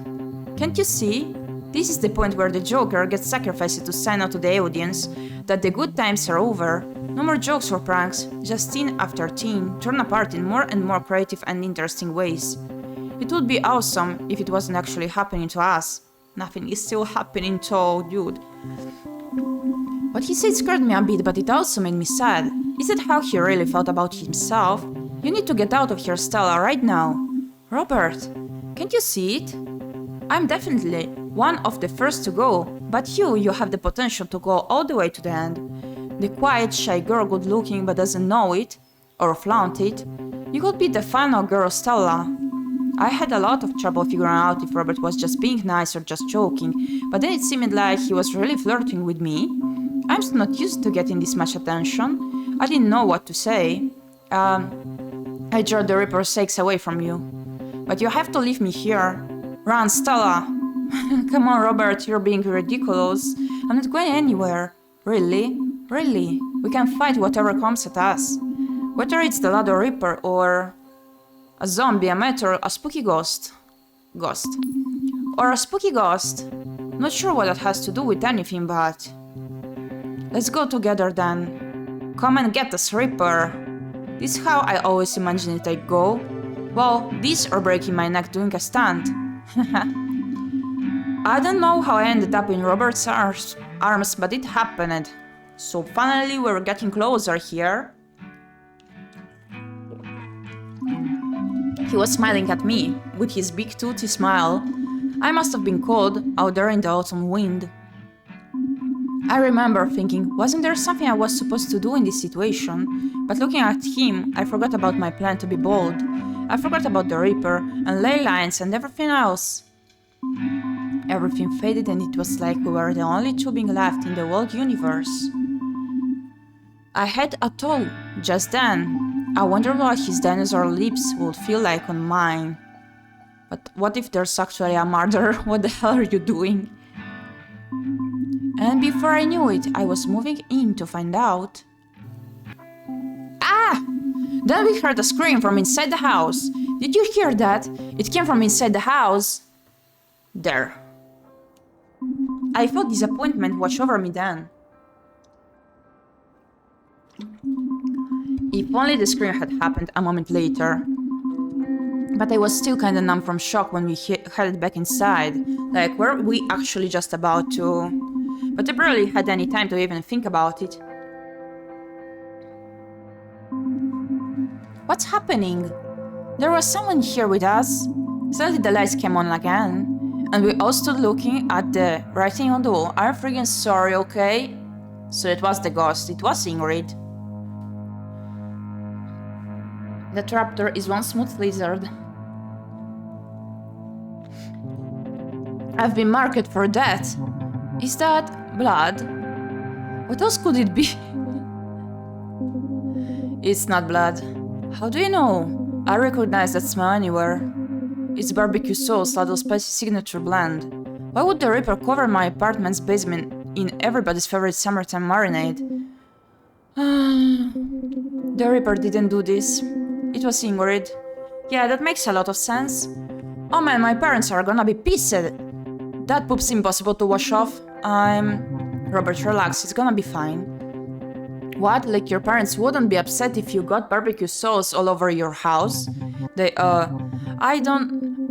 Can't you see? This is the point where the Joker gets sacrificed to sign out to the audience that the good times are over. No more jokes or pranks, just teen after teen, torn apart in more and more creative and interesting ways. It would be awesome if it wasn't actually happening to us. Nothing is still happening to dude. What he said scared me a bit, but it also made me sad. Is that how he really felt about himself? You need to get out of here, Stella, right now. Robert, can't you see it? I'm definitely one of the first to go, but you have the potential to go all the way to the end. The quiet, shy girl, good looking but doesn't know it, or flaunt it. You could be the final girl, Stella. I had a lot of trouble figuring out if Robert was just being nice or just joking, but then it seemed like he was really flirting with me. I'm still not used to getting this much attention. I didn't know what to say. I drew the Reaper's sakes away from you. But you have to leave me here. Run, Stella! Come on, Robert, you're being ridiculous. I'm not going anywhere. Really? Really? We can fight whatever comes at us. Whether it's the Ladder Reaper or a zombie, a meteor, a spooky ghost. Or a spooky ghost. Not sure what that has to do with anything, but... Let's go together then. Come and get us, Reaper. This is how I always imagine it I'd go. Well, this or breaking my neck doing a stunt. I don't know how I ended up in Robert's arms, but it happened. So finally we're getting closer here. He was smiling at me, with his big toothy smile. I must have been cold, out there in the autumn wind. I remember thinking, wasn't there something I was supposed to do in this situation? But looking at him, I forgot about my plan to be bold. I forgot about the Reaper, and ley lines, and everything else. Everything faded and it was like we were the only two being left in the whole universe. I had a thought just then. I wondered what his dinosaur lips would feel like on mine. But what if there's actually a murder? What the hell are you doing? And before I knew it, I was moving in to find out. Ah! Then we heard a scream from inside the house. Did you hear that? It came from inside the house. There. I felt disappointment wash over me then. If only the scream had happened a moment later. But I was still kinda numb from shock when we headed back inside. Like, were we actually just about to... But I barely had any time to even think about it. What's happening? There was someone here with us. Suddenly the lights came on again. And we all stood looking at the writing on the wall. I'm freaking sorry, okay? So it was the ghost. It was Ingrid. That Raptor is one smooth lizard. I've been marked for death. Is that blood? What else could it be? It's not blood. How do you know? I recognize that smell anywhere. It's barbecue sauce, Ladle spicy signature blend. Why would the Reaper cover my apartment's basement in everybody's favorite summertime marinade? The Reaper didn't do this. It was Ingrid. Yeah, that makes a lot of sense. Oh man, my parents are gonna be pissed. That poop's impossible to wash off. Robert, relax, it's gonna be fine. What? Like your parents wouldn't be upset if you got barbecue sauce all over your house?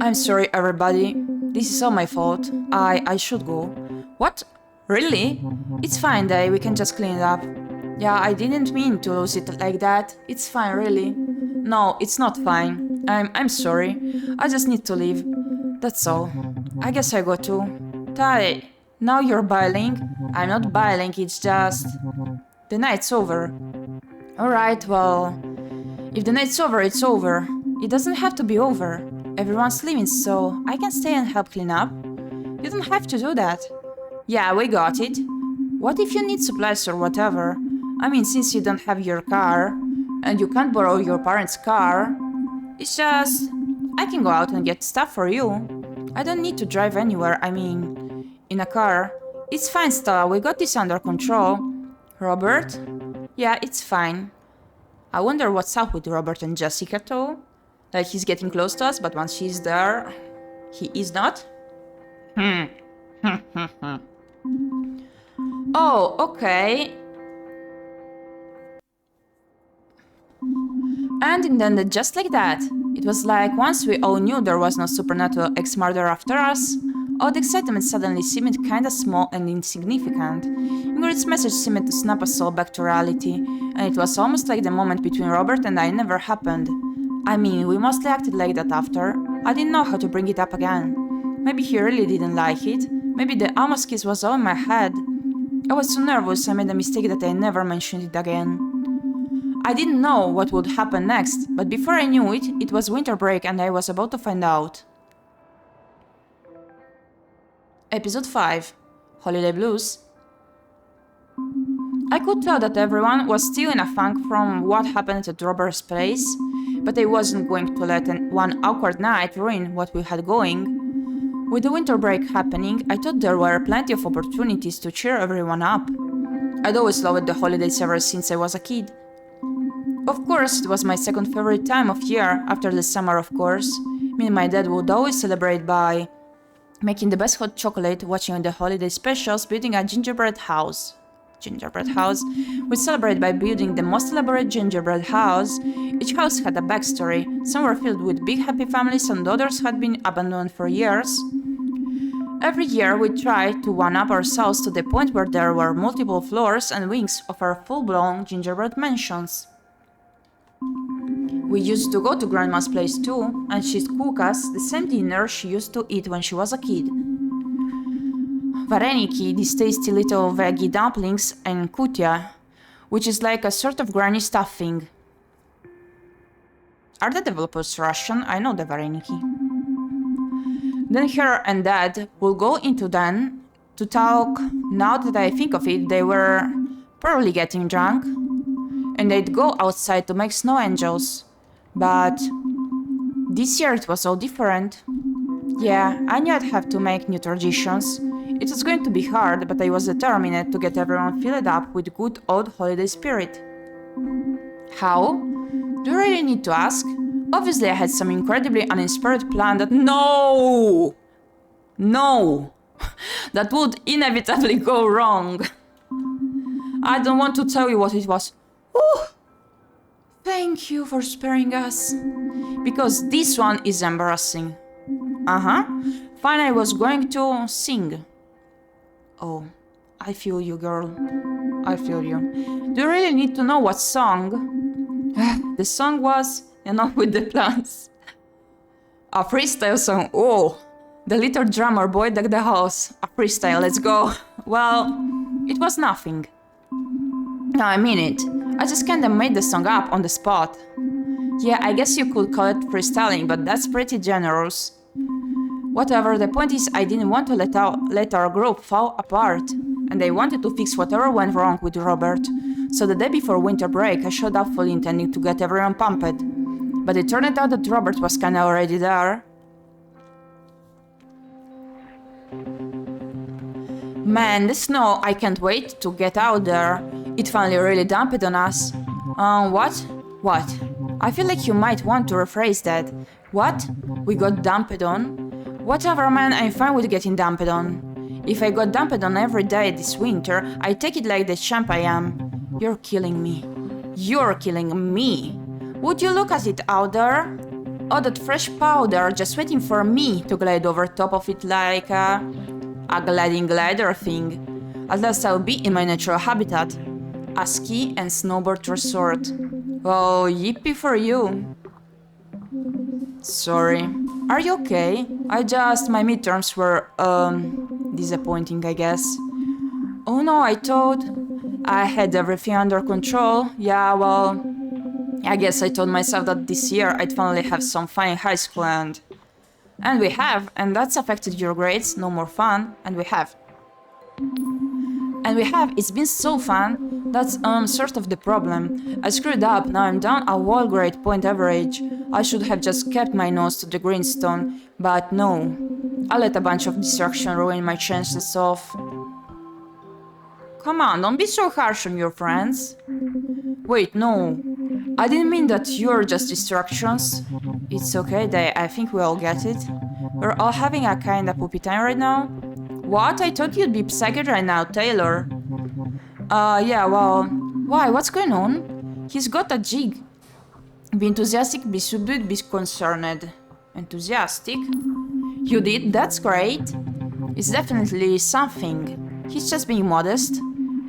I'm sorry, everybody. This is all my fault. I should go. What? Really? It's fine, Day, we can just clean it up. Yeah, I didn't mean to lose it like that. It's fine, really. No, it's not fine. I'm sorry. I just need to leave. That's all. I guess I go too. Tai, now you're bailing? I'm not bailing, it's just... The night's over. Alright, well... If the night's over, it's over. It doesn't have to be over. Everyone's leaving, so I can stay and help clean up. You don't have to do that. Yeah, we got it. What if you need supplies or whatever? I mean, since you don't have your car, and you can't borrow your parents' car, it's just... I can go out and get stuff for you. I don't need to drive anywhere, I mean, in a car. It's fine, Stella, we got this under control. Robert? Yeah, it's fine. I wonder what's up with Robert and Jessica, though. Like, he's getting close to us, but once she's there, he is not? Oh, okay. And it ended just like that. It was like once we all knew there was no supernatural ex-murderer after us, all the excitement suddenly seemed kinda small and insignificant. Ingrid's message seemed to snap us all back to reality, and it was almost like the moment between Robert and I never happened. I mean, we mostly acted like that after. I didn't know how to bring it up again. Maybe he really didn't like it. Maybe the almost kiss was all in my head. I was so nervous I made a mistake that I never mentioned it again. I didn't know what would happen next, but before I knew it, it was winter break and I was about to find out. Episode 5. Holiday Blues. I could tell that everyone was still in a funk from what happened at Robert's place, but I wasn't going to let one awkward night ruin what we had going. With the winter break happening, I thought there were plenty of opportunities to cheer everyone up. I'd always loved the holidays ever since I was a kid. Of course, it was my second favorite time of year, after the summer of course. Me and my dad would always celebrate by making the best hot chocolate, watching the holiday specials, building a gingerbread house. We celebrate by building the most elaborate gingerbread house. Each house had a backstory. Some were filled with big happy families and others had been abandoned for years. Every year we tried to one-up ourselves to the point where there were multiple floors and wings of our full-blown gingerbread mansions. We used to go to Grandma's place too, and she'd cook us the same dinner she used to eat when she was a kid. Vareniki, these tasty little veggie dumplings, and kutia, which is like a sort of granny stuffing. Are the developers Russian? I know the vareniki. Then her and dad will go into den to talk. Now that I think of it, they were probably getting drunk, and they'd go outside to make snow angels. But this year it was all different. Yeah, I knew I'd have to make new traditions. It was going to be hard, but I was determined to get everyone filled up with good old holiday spirit. How? Do you really need to ask? Obviously I had some incredibly uninspired plan that No! That would inevitably go wrong. I don't want to tell you what it was. Ooh! Thank you for sparing us. Because this one is embarrassing. Fine, I was going to sing. Oh, I feel you, girl. I feel you. Do you really need to know what song? The song was Enough with the Plants. A freestyle song. Oh, the little drummer boy decked the house. A freestyle, let's go. Well, it was nothing. No, I mean it. I just kinda made the song up on the spot. Yeah, I guess you could call it freestyling, but that's pretty generous. Whatever, the point is I didn't want to let our group fall apart, and I wanted to fix whatever went wrong with Robert. So the day before winter break, I showed up fully intending to get everyone pumped. But it turned out that Robert was kinda already there. Man, the snow, I can't wait to get out there. It finally really dumped on us. What? What? I feel like you might want to rephrase that. What? We got dumped on? Whatever, man, I'm fine with getting dumped on. If I got dumped on every day this winter, I take it like the champ I am. You're killing me. You're killing me. Would you look at it out there? All that fresh powder just waiting for me to glide over top of it like a gliding glider thing. At last I'll be in my natural habitat. A ski and snowboard resort. Oh, yippee for you. Sorry. Are you okay? My midterms were, disappointing, I guess. Oh no, I thought I had everything under control. Yeah, well, I guess I told myself that this year I'd finally have some fun in high school and we have, and that's affected your grades, no more fun, and we have, it's been so fun, that's sort of the problem. I screwed up, now I'm down a whole grade point average. I should have just kept my nose to the greenstone, but no. I let a bunch of distraction ruin my chances of... Come on, don't be so harsh on your friends. Wait, no. I didn't mean that you're just distractions. It's okay, I think we all get it. We're all having a kinda poopy time right now. What? I thought you'd be psyched right now, Taylor. Yeah, well... Why? What's going on? He's got a jig. Be enthusiastic, be subdued, be concerned. Enthusiastic? You did? That's great. It's definitely something. He's just being modest.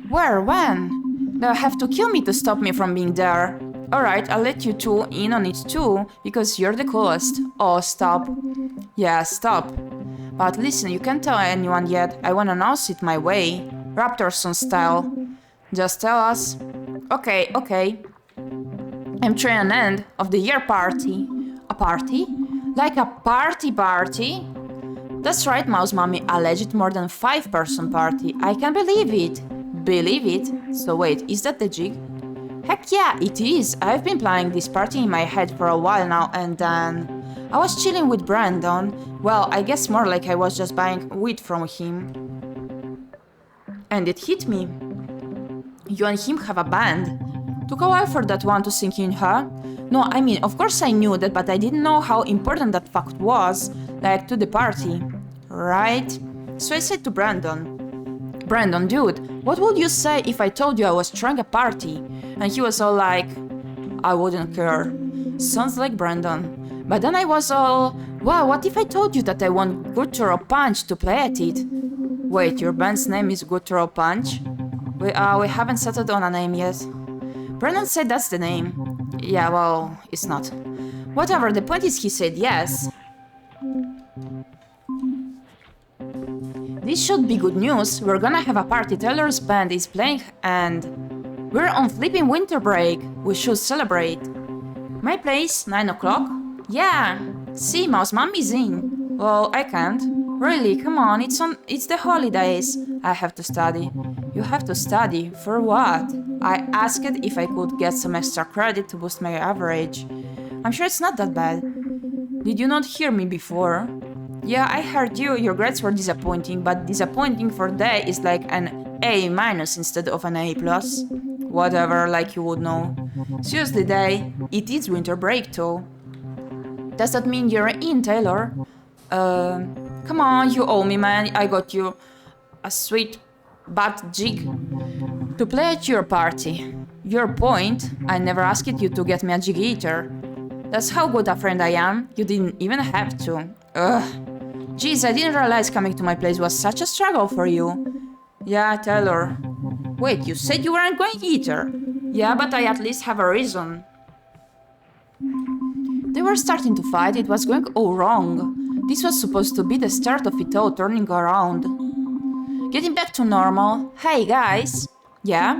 Where? When? They'll have to kill me to stop me from being there. Alright, I'll let you two in on it too, because you're the coolest. Oh, stop. Yeah, stop. But listen, you can't tell anyone yet. I wanna announce it my way. Raptor style. Just tell us. Okay, okay. I'm trying an end of the year party. A party? Like a party? That's right, Mouse Mommy, a legit more than 5-person party. I can't believe it. Believe it? So wait, is that the jig? Heck yeah, it is. I've been planning this party in my head for a while now, and then I was chilling with Brandon. Well, I guess more like I was just buying weed from him. And it hit me. You and him have a band. Took a while for that one to sink in, huh? No, I mean, of course I knew that, but I didn't know how important that fact was, like, to the party. Right? So I said to Brandon, dude, what would you say if I told you I was throwing a party? And he was all like, I wouldn't care. Sounds like Brandon. But then I was all, wow, what if I told you that I want 괰ᴏᴜᴜᴜ to play at it? Wait, your band's name is 괰ᴜᴜᴜᴜ? We haven't settled on a name yet. Brandon said that's the name. Yeah, well, it's not. Whatever, the point is he said yes. This should be good news. We're gonna have a party. Taylor's band is playing and we're on flipping winter break. We should celebrate. My place, 9 o'clock? Yeah. See, Mouse Mommy's in. Well, I can't. Really, come on, it's the holidays. I have to study. You have to study? For what? I asked if I could get some extra credit to boost my average. I'm sure it's not that bad. Did you not hear me before? Yeah, I heard you. Your grades were disappointing, but disappointing for day is like an A- instead of an A+. Whatever, like you would know. Seriously, Day, it is winter break too. Does that mean you're in, Taylor? Come on, you owe me, man. I got you a sweet butt jig to play at your party. Your point? I never asked you to get me a jig either. That's how good a friend I am. You didn't even have to. Ugh. Jeez, I didn't realize coming to my place was such a struggle for you. Yeah, Taylor. Wait, you said you weren't going either. Yeah, but I at least have a reason. They were starting to fight. It was going all wrong. This was supposed to be the start of it all turning around. Getting back to normal. Hey, guys. Yeah?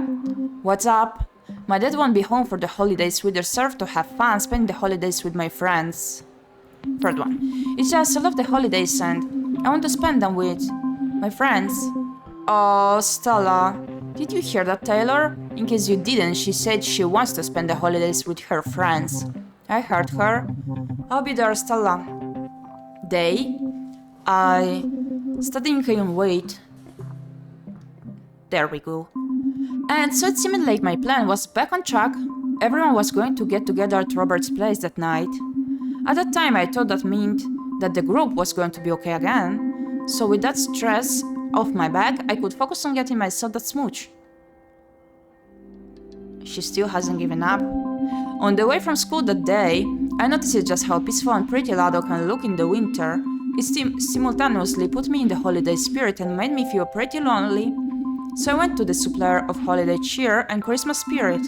What's up? My dad won't be home for the holidays. We deserve to have fun, spend the holidays with my friends. Third one. It's just I love the holidays and I want to spend them with my friends. Oh, Stella. Did you hear that, Taylor? In case you didn't, she said she wants to spend the holidays with her friends. I heard her. I'll be there, Stella. I studying can wait. There we go. And so it seemed like my plan was back on track. Everyone was going to get together at Robert's place that night. At that time I thought that meant that the group was going to be okay again. So with that stress off my back, I could focus on getting myself that smooch. She still hasn't given up. On the way from school that day, I noticed just how peaceful and pretty Lado can look in the winter. It simultaneously put me in the holiday spirit and made me feel pretty lonely. So I went to the supplier of holiday cheer and Christmas spirit,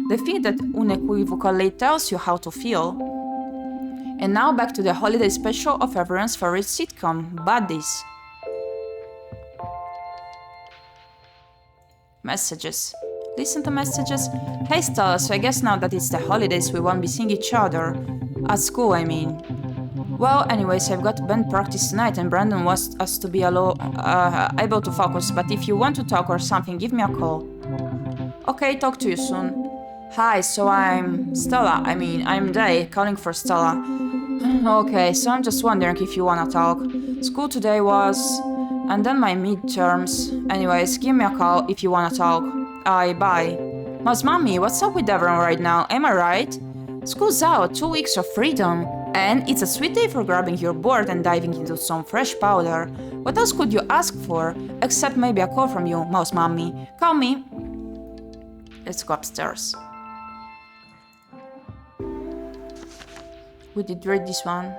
the thing that unequivocally tells you how to feel. And now back to the holiday special of everyone's favorite sitcom, Buddies. Messages. Listen to messages. Hey Stella, so I guess now that it's the holidays we won't be seeing each other. At school, I mean. Well, anyways, I've got band practice tonight and Brandon wants us to be able to focus, but if you want to talk or something, give me a call. Okay, talk to you soon. Hi, so I'm Stella, I'm Day, calling for Stella. Okay, so I'm just wondering if you wanna talk. School today was... and then my midterms. Anyways, give me a call if you wanna talk. Bye. Mouse Mommy, what's up with everyone right now? Am I right? School's out, 2 weeks of freedom. And it's a sweet day for grabbing your board and diving into some fresh powder. What else could you ask for? Except maybe a call from you, Mouse Mommy. Call me. Let's go upstairs. We did read this one.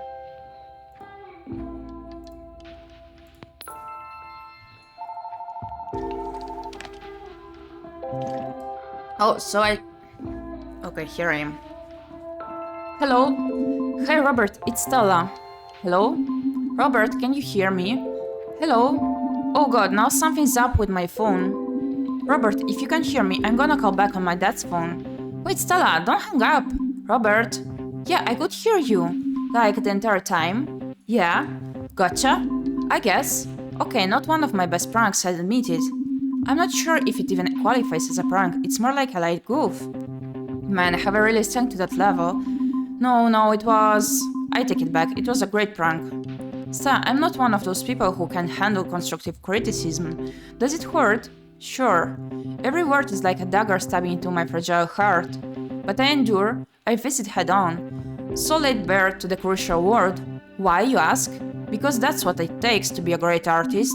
Oh, so okay, here I am. Hello? Hey Robert, it's Stella. Hello? Robert, can you hear me? Hello? Oh god, now something's up with my phone. Robert, if you can hear me, I'm gonna call back on my dad's phone. Wait, Stella, don't hang up. Robert? Yeah, I could hear you. Like the entire time? Yeah? Gotcha? I guess. Okay, not one of my best pranks, I admit it. I'm not sure if it even qualifies as a prank, it's more like a light goof. Man, have I really sunk to that level? No, it was... I take it back, it was a great prank. Sta, I'm not one of those people who can handle constructive criticism. Does it hurt? Sure. Every word is like a dagger stabbing into my fragile heart. But I endure, I face it head on. So laid bare to the crucial word. Why, you ask? Because that's what it takes to be a great artist.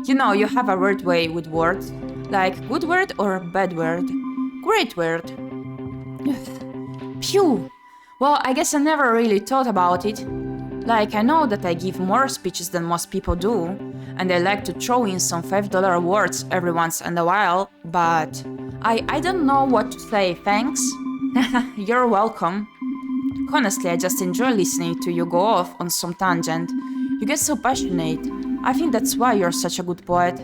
You know, you have a weird way with words. Like, good word or bad word? Great word. Phew! Well, I guess I never really thought about it. Like, I know that I give more speeches than most people do, and I like to throw in some $5 words every once in a while, but I don't know what to say, thanks? You're welcome. Honestly, I just enjoy listening to you go off on some tangent. You get so passionate. I think that's why you're such a good poet.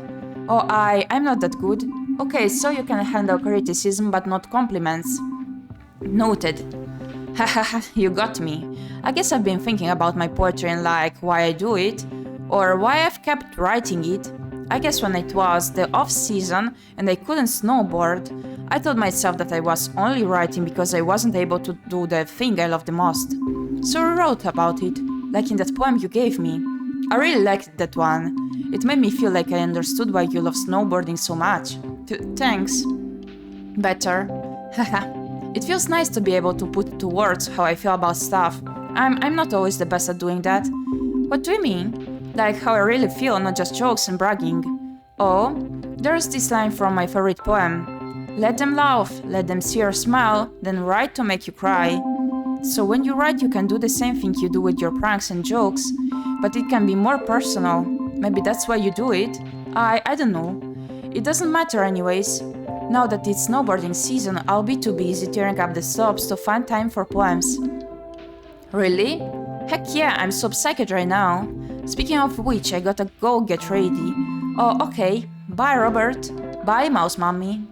Oh, I'm not that good. Okay, so you can handle criticism but not compliments. Noted. Hahaha, you got me. I guess I've been thinking about my poetry and like why I do it, or why I've kept writing it. I guess when it was the off-season and I couldn't snowboard, I told myself that I was only writing because I wasn't able to do the thing I love the most. So I wrote about it, like in that poem you gave me. I really liked that one. It made me feel like I understood why you love snowboarding so much. Thanks. Better. Haha. It feels nice to be able to put into words how I feel about stuff. I'm not always the best at doing that. What do you mean? Like how I really feel, not just jokes and bragging. Oh, there's this line from my favorite poem. Let them laugh, let them see your smile, then write to make you cry. So when you write, you can do the same thing you do with your pranks and jokes, but it can be more personal. Maybe that's why you do it. I don't know. It doesn't matter anyways. Now that it's snowboarding season, I'll be too busy tearing up the slopes to find time for poems. Really? Heck yeah, I'm so psyched right now. Speaking of which, I gotta go get ready. Oh, okay. Bye, Robert. Bye, Mouse Mommy.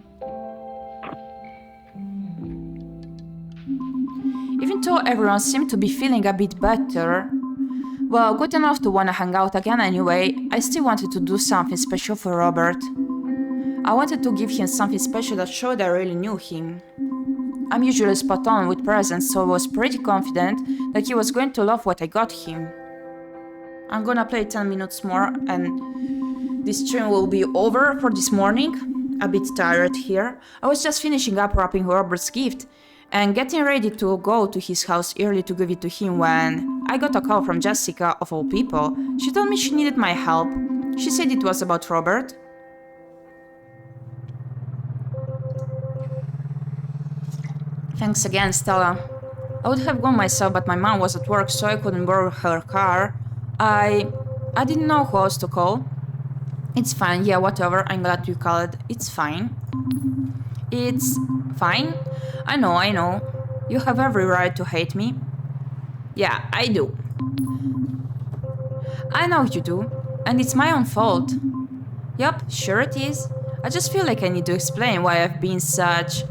Even though everyone seemed to be feeling a bit better, well, good enough to wanna hang out again anyway, I still wanted to do something special for Robert. I wanted to give him something special that showed I really knew him. I'm usually spot on with presents, so I was pretty confident that he was going to love what I got him. I'm gonna play 10 minutes more and this stream will be over for this morning. A bit tired here. I was just finishing up wrapping Robert's gift and getting ready to go to his house early to give it to him when I got a call from Jessica, of all people. She told me she needed my help. She said it was about Robert. Thanks again, Stella. I would have gone myself, but my mom was at work, so I couldn't borrow her car. I didn't know who else to call. It's fine, yeah, whatever, I'm glad you called. It's fine. It's fine? I know. You have every right to hate me. Yeah, I do. I know you do, and it's my own fault. Yup, sure it is. I just feel like I need to explain why I've been such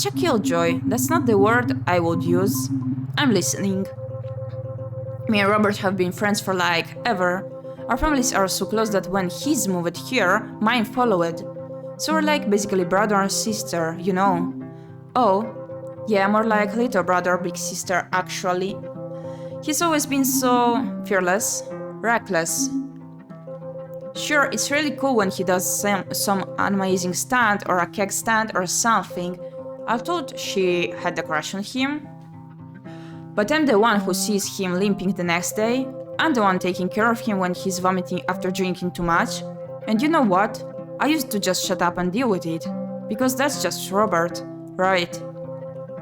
a killjoy. That's not the word I would use. I'm listening. Me and Robert have been friends for like ever. Our families are so close that when he's moved here, mine followed. So we're like basically brother and sister, you know. Oh, yeah, more like little brother, big sister actually. He's always been so fearless, reckless. Sure, it's really cool when he does some amazing stunt or a keg stunt or something. I thought she had a crush on him. But I'm the one who sees him limping the next day. I'm the one taking care of him when he's vomiting after drinking too much. And you know what? I used to just shut up and deal with it. Because that's just Robert, right?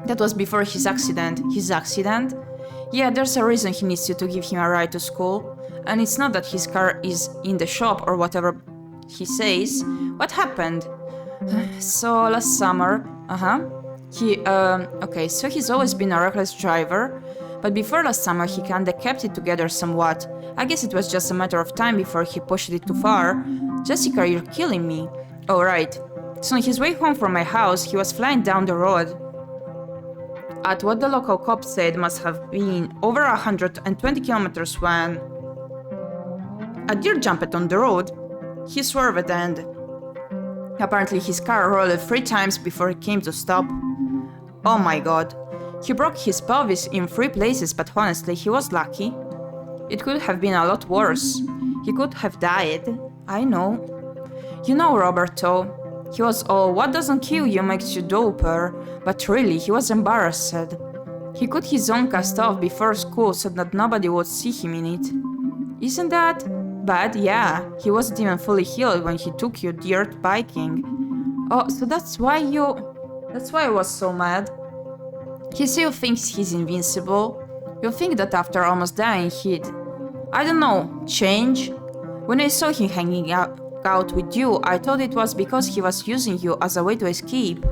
That was before his accident. His accident? Yeah, there's a reason he needs you to give him a ride to school. And it's not that his car is in the shop or whatever he says. What happened? So last summer, okay, so he's always been a reckless driver, but before last summer he kinda kept it together somewhat. I guess it was just a matter of time before he pushed it too far. Jessica, you're killing me. Oh right. So on his way home from my house, he was flying down the road at what the local cop said must have been over 120 kilometers when a deer jumped on the road. He swerved and apparently his car rolled 3 times before it came to stop. Oh my god. He broke his pelvis in 3 places, but honestly, he was lucky. It could have been a lot worse. He could have died. I know. You know, Roberto. He was all, what doesn't kill you makes you doper, but really, he was embarrassed. He cut his own cast off before school so that nobody would see him in it. Isn't that bad? Yeah, he wasn't even fully healed when he took you dirt biking. Oh, so that's why I was so mad. He still thinks he's invincible. You think that after almost dying he'd, I don't know, change? When I saw him hanging out with you, I thought it was because he was using you as a way to escape.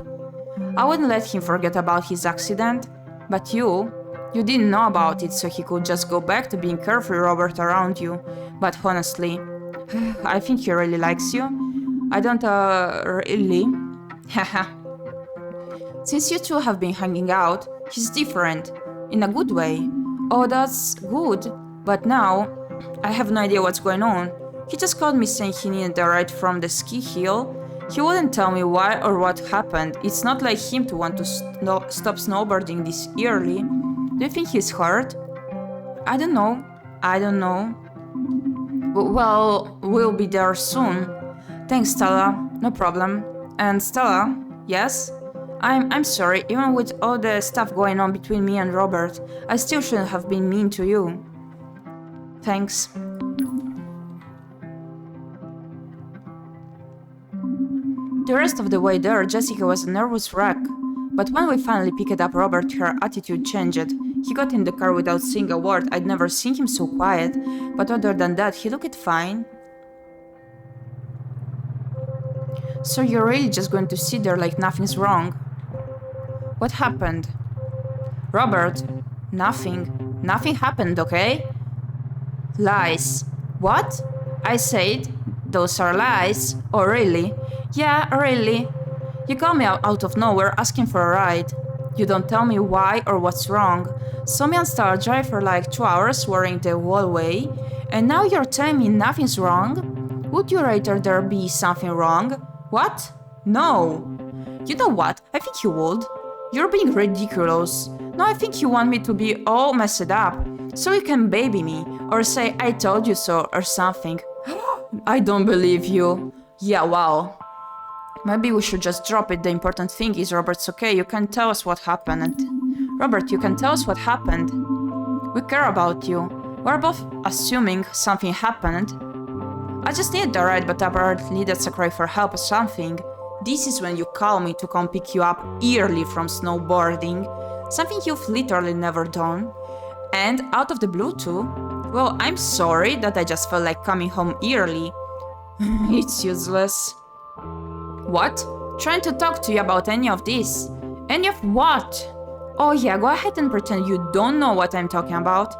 I wouldn't let him forget about his accident, but you didn't know about it, so he could just go back to being carefree Robert around you. But honestly, I think he really likes you. I don't, really. Haha. Since you two have been hanging out, he's different. In a good way. Oh, that's good. But now, I have no idea what's going on. He just called me saying he needed a ride from the ski hill. He wouldn't tell me why or what happened. It's not like him to want to stop snowboarding this early. Do you think he's hurt? I don't know. Well, we'll be there soon. Thanks, Stella. No problem. And Stella, yes? I'm sorry, even with all the stuff going on between me and Robert, I still shouldn't have been mean to you. Thanks. The rest of the way there, Jessica was a nervous wreck. But when we finally picked up Robert, her attitude changed. He got in the car without saying a word. I'd never seen him so quiet. But other than that, he looked fine. So you're really just going to sit there like nothing's wrong? What happened? Robert, nothing. Nothing happened, okay? Lies. What? I said, those are lies. Oh, really? Yeah, really. You call me out of nowhere asking for a ride. You don't tell me why or what's wrong. Saw me and Stella drive for like 2 hours wearing the wallway, and now you're telling me nothing's wrong? Would you rather there be something wrong? What? No. You know what? I think you would. You're being ridiculous. No, I think you want me to be all messed up, so you can baby me, or say I told you so, or something. I don't believe you. Yeah, wow. Maybe we should just drop it. The important thing is Robert's okay. You can tell us what happened. Robert, you can tell us what happened. We care about you. We're both assuming something happened. I just needed a ride, but apparently that's a cry for help or something. This is when you call me to come pick you up early from snowboarding. Something you've literally never done. And out of the blue too. Well, I'm sorry that I just felt like coming home early. It's useless. What? Trying to talk to you about any of this? Any of what? Oh yeah, go ahead and pretend you don't know what I'm talking about.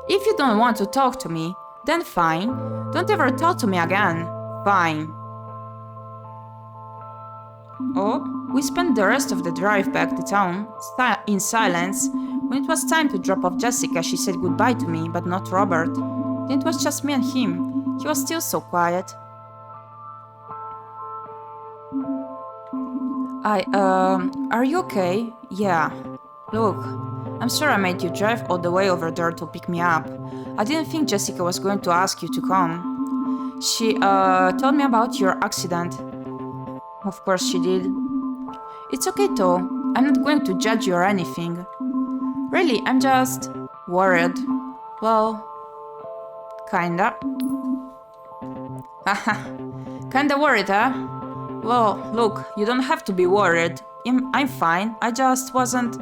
If you don't want to talk to me, then fine. Don't ever talk to me again. Fine. Oh, we spent the rest of the drive back to town in silence. When it was time to drop off Jessica, she said goodbye to me, but not Robert. Then it was just me and him. He was still so quiet. Are you okay? Yeah. Look, I'm sorry I made you drive all the way over there to pick me up. I didn't think Jessica was going to ask you to come. She, told me about your accident. Of course she did. It's okay though. I'm not going to judge you or anything. Really, I'm just worried. Well, kinda. Haha. Kinda worried, huh? Well, look, you don't have to be worried. I'm fine. I just wasn't.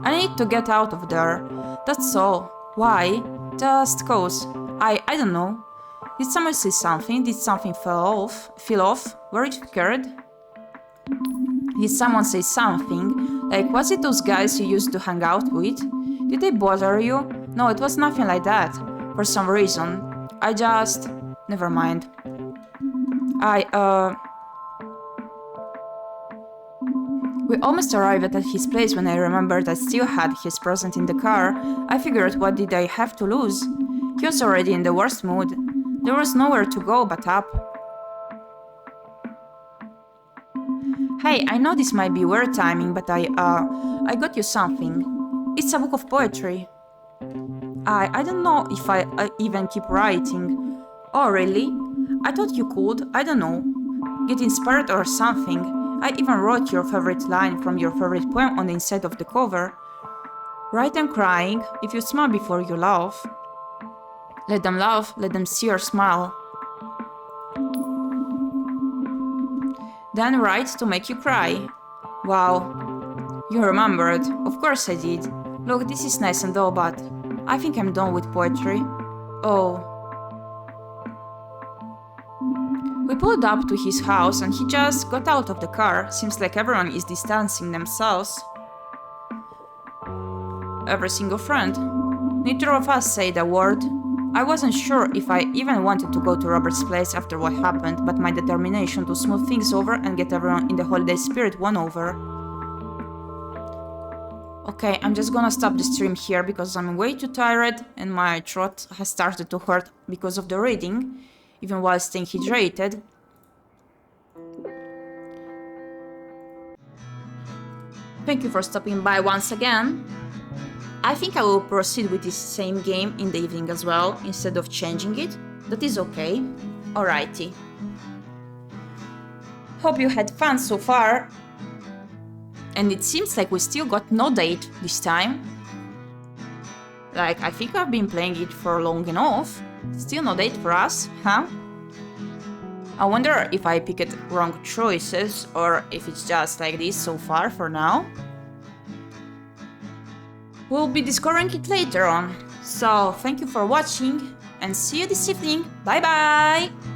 I need to get out of there. That's all. Why? Just cause. I don't know. Did someone say something? Did something feel off? Were you scared? Did someone say something? Like, was it those guys you used to hang out with? Did they bother you? No, it was nothing like that. For some reason. I just... Never mind. We almost arrived at his place when I remembered I still had his present in the car. I figured, what did I have to lose? He was already in the worst mood. There was nowhere to go but up. Hey, I know this might be weird timing, but I got you something. It's a book of poetry. I don't know if I even keep writing. Oh, really? I thought you could, I don't know, get inspired or something. I even wrote your favorite line from your favorite poem on the inside of the cover. Write them crying, if you smile before you laugh. Let them laugh, let them see your smile. Then write to make you cry. Wow. You remembered. Of course I did. Look, this is nice and all, but I think I'm done with poetry. Oh. We pulled up to his house and he just got out of the car. Seems like everyone is distancing themselves. Every single friend. Neither of us said a word. I wasn't sure if I even wanted to go to Robert's place after what happened, but my determination to smooth things over and get everyone in the holiday spirit won over. Okay, I'm just gonna stop the stream here because I'm way too tired and my throat has started to hurt because of the reading, even while staying hydrated. Thank you for stopping by once again. I think I will proceed with this same game in the evening as well, instead of changing it. That is okay. Alrighty. Hope you had fun so far. And it seems like we still got no date this time. Like, I think I've been playing it for long enough. Still no date for us, huh? I wonder if I picked wrong choices or if it's just like this so far for now. We'll be discovering it later on. So, thank you for watching and see you this evening. Bye bye!